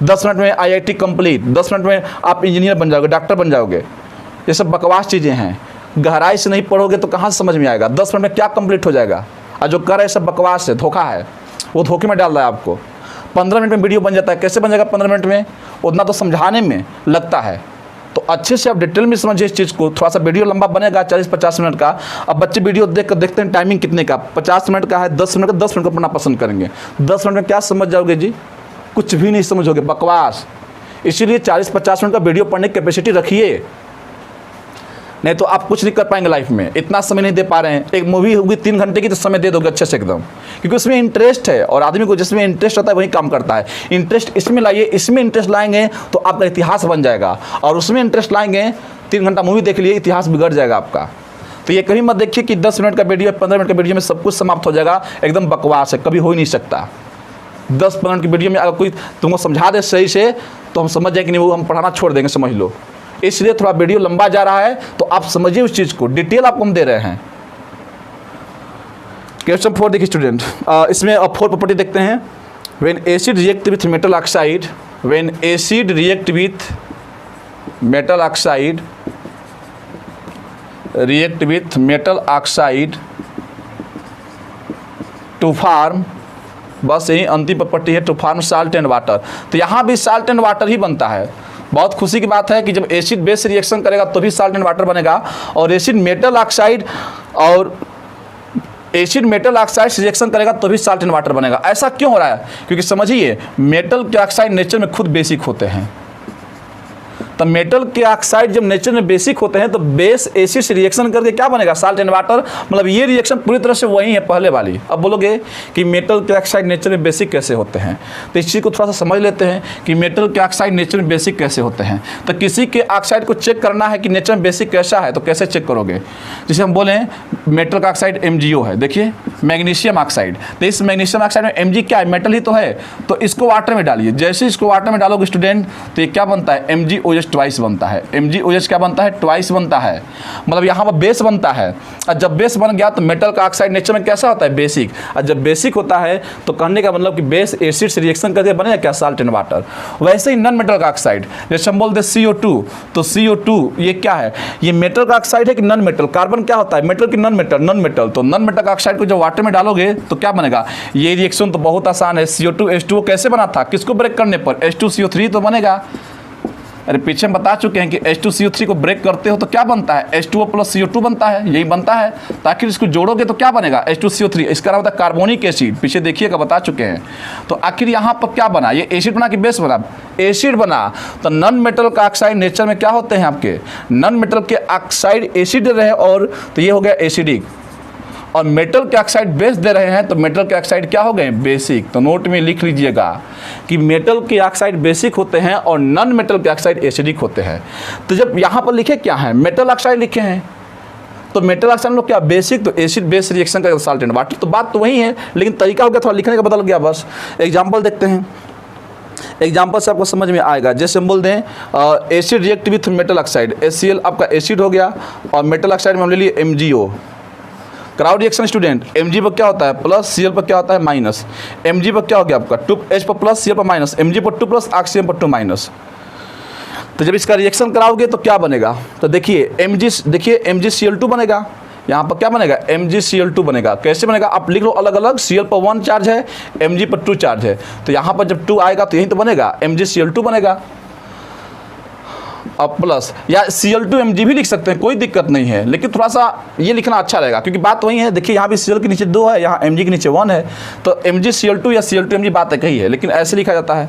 10 मिनट में IIT कंप्लीट, 10 मिनट में आप इंजीनियर बन जाओगे, डॉक्टर बन जाओगे। ये सब बकवास चीज़ें हैं, गहराई से नहीं पढ़ोगे तो कहाँ से समझ में आएगा। 10 मिनट में क्या कंप्लीट हो जाएगा, और जो कर रहे सब बकवास है, धोखा है। वो धोखे में डाल रहा है आपको। 15 मिनट में वीडियो बन जाता है। कैसे बन जाएगा 15 मिनट में? उतना तो समझाने में लगता है। तो अच्छे से आप डिटेल में समझिए इस चीज़ को। थोड़ा सा वीडियो लंबा बनेगा 40-50 मिनट का। अब बच्चे वीडियो देखते हैं टाइमिंग कितने का, 50 मिनट का है, 10 मिनट का, 10 मिनट का पढ़ना पसंद करेंगे। 10 मिनट में क्या समझ जाओगे जी? कुछ भी नहीं समझोगे, बकवास। इसीलिए 40-50 मिनट का वीडियो पढ़ने की कैपेसिटी रखिए, नहीं तो आप कुछ नहीं कर पाएंगे लाइफ में। इतना समय नहीं दे पा रहे हैं। एक मूवी होगी 3 घंटे की तो समय दे दोगे अच्छे से एकदम, क्योंकि उसमें इंटरेस्ट है। और आदमी को जिसमें इंटरेस्ट होता है वही काम करता है। इंटरेस्ट इसमें लाइए, इसमें इंटरेस्ट लाएंगे तो आपका इतिहास बन जाएगा। और उसमें इंटरेस्ट लाएंगे, 3 घंटा मूवी देख लिए, इतिहास बिगड़ जाएगा आपका। तो ये कभी मत देखिए कि 10 मिनट का वीडियो, 15 मिनट का वीडियो में सब कुछ समाप्त हो जाएगा। एकदम बकवास है, कभी हो ही नहीं सकता। 10-15 मिनट की वीडियो में अगर कोई तुमको समझा दे सही से तो हम समझ जाए कि नहीं, वो हम पढ़ाना छोड़ देंगे, समझ लो। इसलिए थोड़ा वीडियो लंबा जा रहा है तो आप समझिए उस चीज़ को, डिटेल आपको हम दे रहे हैं। क्वेश्चन 4 देखिए स्टूडेंट, इसमें अब 4 प्रॉपर्टी देखते हैं। When acid react with metal oxide, when acid react with metal oxide, react with metal oxide to form, बस यही अंतिम प्रॉपर्टी है, to form salt and water. तो यहाँ भी साल्ट एंड वाटर ही बनता है। बहुत खुशी की बात है कि जब एसिड बेस रिएक्शन करेगा तो भी साल्ट एंड वाटर बनेगा। और एसिड मेटल ऑक्साइड से रिएक्शन करेगा तो भी साल्ट एंड वाटर बनेगा। ऐसा क्यों हो रहा है? क्योंकि समझिए, मेटल के ऑक्साइड नेचर में खुद बेसिक होते हैं। तो मेटल के ऑक्साइड जब नेचर में बेसिक होते हैं तो बेस एसिड से रिएक्शन करके क्या बनेगा? Salt and water. मतलब ये रिएक्शन पूरी तरह से वही है पहले वाली। अब बोलोगे कि मेटल के ऑक्साइड नेचर में बेसिक कैसे होते हैं, तो इस चीज़ को थोड़ा सा समझ लेते हैं कि मेटल के ऑक्साइड नेचर में बेसिक कैसे होते हैं। तो किसी के ऑक्साइड को चेक करना है कि नेचर में बेसिक कैसा है, तो कैसे चेक करोगे? जैसे हम बोलें मेटल का ऑक्साइड MgO है, देखिए मैग्नीशियम ऑक्साइड। तो इस मैग्नीशियम ऑक्साइड में Mg क्या है? मेटल ही तो है। तो इसको वाटर में डालिए। जैसे इसको वाटर में डालोगे स्टूडेंट तो ये क्या बनता है? MgOH ट्वाइस बनता है। MgOH क्या बनता है? ट्वाइस बनता है। मतलब यहाँ पर बेस बनता है। और जब बेस बन गया तो मेटल का ऑक्साइड नेचर में कैसा होता है? बेसिक। और जब बेसिक होता है तो कहने का मतलब कि बेस एसिड से रिएक्शन करके बनेगा क्या? Salt and water. वैसे ही नॉन मेटल का ऑक्साइड, जैसे हम बोलते हैं CO2, तो CO2 ये क्या है? ये मेटल का ऑक्साइड है कि नॉन मेटल? कार्बन क्या होता है? मेटल की नॉन मेटल? Non metal. तो नॉन मेटल का ऑक्साइड को जब वाटर में डालोगे तो क्या बनेगा? ये रिएक्शन तो बहुत आसान है। CO2H2O कैसे बना था? किसको ब्रेक करने पर? H2CO3 तो बनेगा। अरे पीछे हम बता चुके हैं कि H2CO3 को ब्रेक करते हो तो क्या बनता है? H2O + CO2 बनता है, यही बनता है। ताकि इसको जोड़ोगे तो क्या बनेगा? H2CO3। इसका नाम होता है कार्बोनिक एसिड। पीछे देखिएगा, बता चुके हैं। तो आखिर यहाँ पर क्या बना? ये एसिड बना कि बेस बना? एसिड बना। तो नॉन मेटल का ऑक्साइड नेचर में क्या होते हैं आपके? नॉन मेटल के ऑक्साइड एसिड रहे, और तो ये हो गया एसिडिक। और मेटल के ऑक्साइड बेस दे रहे हैं तो मेटल के ऑक्साइड क्या हो गए? बेसिक। तो नोट में लिख लीजिएगा कि मेटल के ऑक्साइड बेसिक होते हैं और नॉन मेटल के ऑक्साइड एसिडिक होते हैं। तो जब यहाँ पर लिखे क्या है? मेटल ऑक्साइड लिखे हैं, तो मेटल ऑक्साइड लोग क्या? बेसिक। तो एसिड बेस रिएक्शन का साल्ट एंड वाटर। तो बात तो वही है, लेकिन तरीका हो गया थोड़ा लिखने का बदल गया बस। एग्जाम्पल देखते हैं, एग्जाम्पल से आपको समझ में आएगा। जैसे हम बोल दें acid react with metal oxide, HCl आपका एसिड हो गया, और मेटल ऑक्साइड में हम ले लिए MgO। Crowd reaction student, Mg पर क्या होता है? प्लस, Cl पर क्या होता है? माइनस। Mg पर क्या हो गया आपका? 2H पर प्लस, Cl पर माइनस। Mg पर 2 प्लस, ऑक्सीजन पर 2 माइनस। तो जब इसका रिएक्शन कराओगे तो क्या बनेगा? तो देखिए MgCl2 बनेगा। यहाँ पर क्या बनेगा? MgCl2 बनेगा। कैसे बनेगा? आप लिख लो अलग अलग। Cl पर 1 चार्ज है, Mg पर 2 चार्ज है। तो यहाँ पर जब 2 आएगा तो यही तो बनेगा, MgCl2 बनेगा। अब प्लस, या Cl2Mg भी लिख सकते हैं, कोई दिक्कत नहीं है, लेकिन थोड़ा सा ये लिखना अच्छा रहेगा क्योंकि बात वही है। देखिए यहाँ भी Cl के नीचे 2 है, यहाँ Mg के नीचे 1 है, तो MgCl2 या Cl2Mg बात एक ही है, लेकिन ऐसे लिखा जाता है।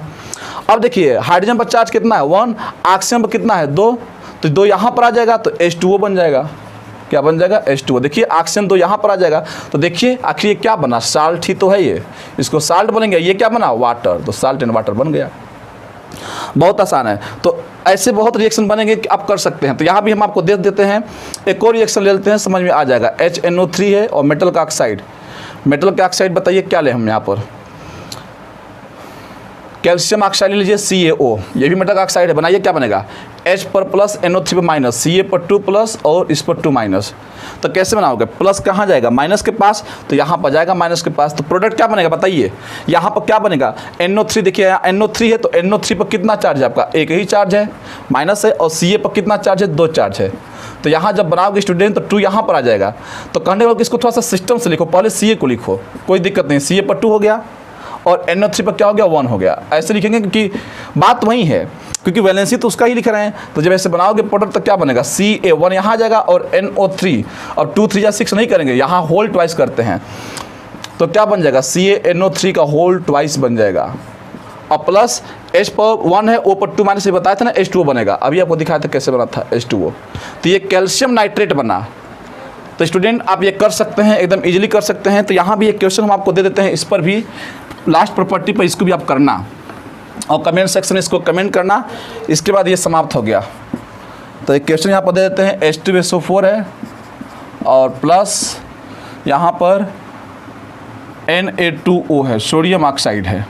अब देखिए हाइड्रोजन पर चार्ज कितना है? 1। ऑक्सीजन पर कितना है? 2। तो 2 यहाँ पर आ जाएगा तो H2O बन जाएगा। क्या बन जाएगा? H2O। देखिए ऑक्सीजन 2 यहाँ पर आ जाएगा, तो देखिए आखिर ये क्या बना? साल्ट ही तो है ये, इसको साल्ट बनेंगे। ये क्या बना? वाटर। तो साल्ट एंड वाटर बन गया। बहुत आसान है। तो ऐसे बहुत रिएक्शन बनेंगे कि आप कर सकते हैं। तो यहाँ भी हम आपको दे देते हैं, एक और रिएक्शन ले लेते हैं, समझ में आ जाएगा। HNO3 है और मेटल का ऑक्साइड। मेटल का ऑक्साइड बताइए क्या ले हम यहाँ पर? कैल्शियम ऑक्साइड ले लीजिए, CaO। ये भी मेटल का ऑक्साइड है। बनाइए क्या बनेगा? H पर प्लस, NO3 पर माइनस, Ca पर 2 प्लस और इस पर 2 माइनस। तो कैसे बनाओगे? प्लस कहाँ जाएगा? माइनस के पास, तो यहाँ पर जाएगा माइनस के पास। तो प्रोडक्ट क्या बनेगा बताइए? यहाँ पर क्या बनेगा? NO3। देखिए यहाँ NO3 है तो NO3 पर कितना चार्ज है आपका? एक ही चार्ज है, माइनस है। और Ca पर कितना चार्ज है? 2 चार्ज है। तो यहाँ जब बनाओगे स्टूडेंट तो 2 यहाँ पर आ जाएगा। तो कहने को इसको थोड़ा सा सिस्टम से लिखो, पहले Ca को लिखो, कोई दिक्कत नहीं। Ca पर 2 हो गया, और NO3 पर क्या हो गया 1 हो गया। ऐसे लिखेंगे क्योंकि बात वही है, क्योंकि वैलेंसी तो उसका ही लिख रहे हैं। तो जब ऐसे बनाओगे प्रोडक्ट तो क्या बनेगा Ca1 यहाँ आ जाएगा और NO3 और 2 3 या 6 नहीं करेंगे, यहाँ होल ट्वाइस करते हैं तो क्या बन जाएगा CaNO3 का होल ट्वाइस बन जाएगा और प्लस H पर 1 है, O पर 2 माइनस से बताया था ना H2O बनेगा। अभी आपको दिखाया था कैसे बना था H2O। तो ये कैल्शियम नाइट्रेट बना। तो स्टूडेंट आप ये कर सकते हैं, एकदम इजीली कर सकते हैं। तो यहाँ भी एक क्वेश्चन हम आपको दे देते हैं, इस पर भी लास्ट प्रॉपर्टी पर इसको भी आप करना और कमेंट सेक्शन में इसको कमेंट करना। इसके बाद ये समाप्त हो गया। तो एक क्वेश्चन यहाँ पर दे देते हैं, H2SO4 है और प्लस यहाँ पर Na2O है, सोडियम ऑक्साइड है।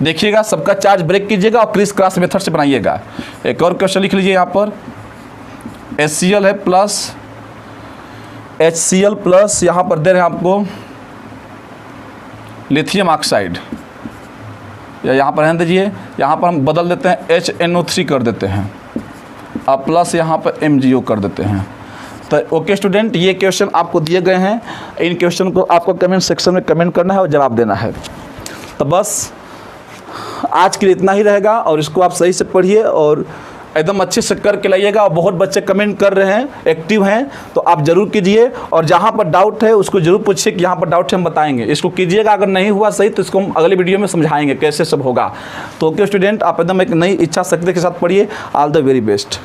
देखिएगा सबका चार्ज ब्रेक कीजिएगा और क्रिस क्रॉस मेथड से बनाइएगा। एक और क्वेश्चन लिख लीजिए यहाँ पर, HCl है प्लस HCl प्लस यहाँ पर दे रहे हैं आपको लिथियम ऑक्साइड, या यहाँ पर रहने दीजिए, यहाँ पर हम बदल देते हैं HNO3 कर देते हैं और प्लस यहाँ पर MgO कर देते हैं। तो ओके स्टूडेंट, ये क्वेश्चन आपको दिए गए हैं। इन क्वेश्चन को आपको कमेंट सेक्शन में कमेंट करना है और जवाब देना है। तो बस आज के लिए इतना ही रहेगा और इसको आप सही से पढ़िए और एकदम अच्छे से करके लाइएगा। और बहुत बच्चे कमेंट कर रहे हैं, एक्टिव हैं, तो आप ज़रूर कीजिए और जहाँ पर डाउट है उसको ज़रूर पूछिए कि यहाँ पर डाउट है, हम बताएंगे। इसको कीजिएगा, अगर नहीं हुआ सही तो इसको हम अगले वीडियो में समझाएंगे कैसे सब होगा। तो ओके स्टूडेंट, आप एकदम एक नई इच्छा शक्ति के साथ पढ़िए। All the very best.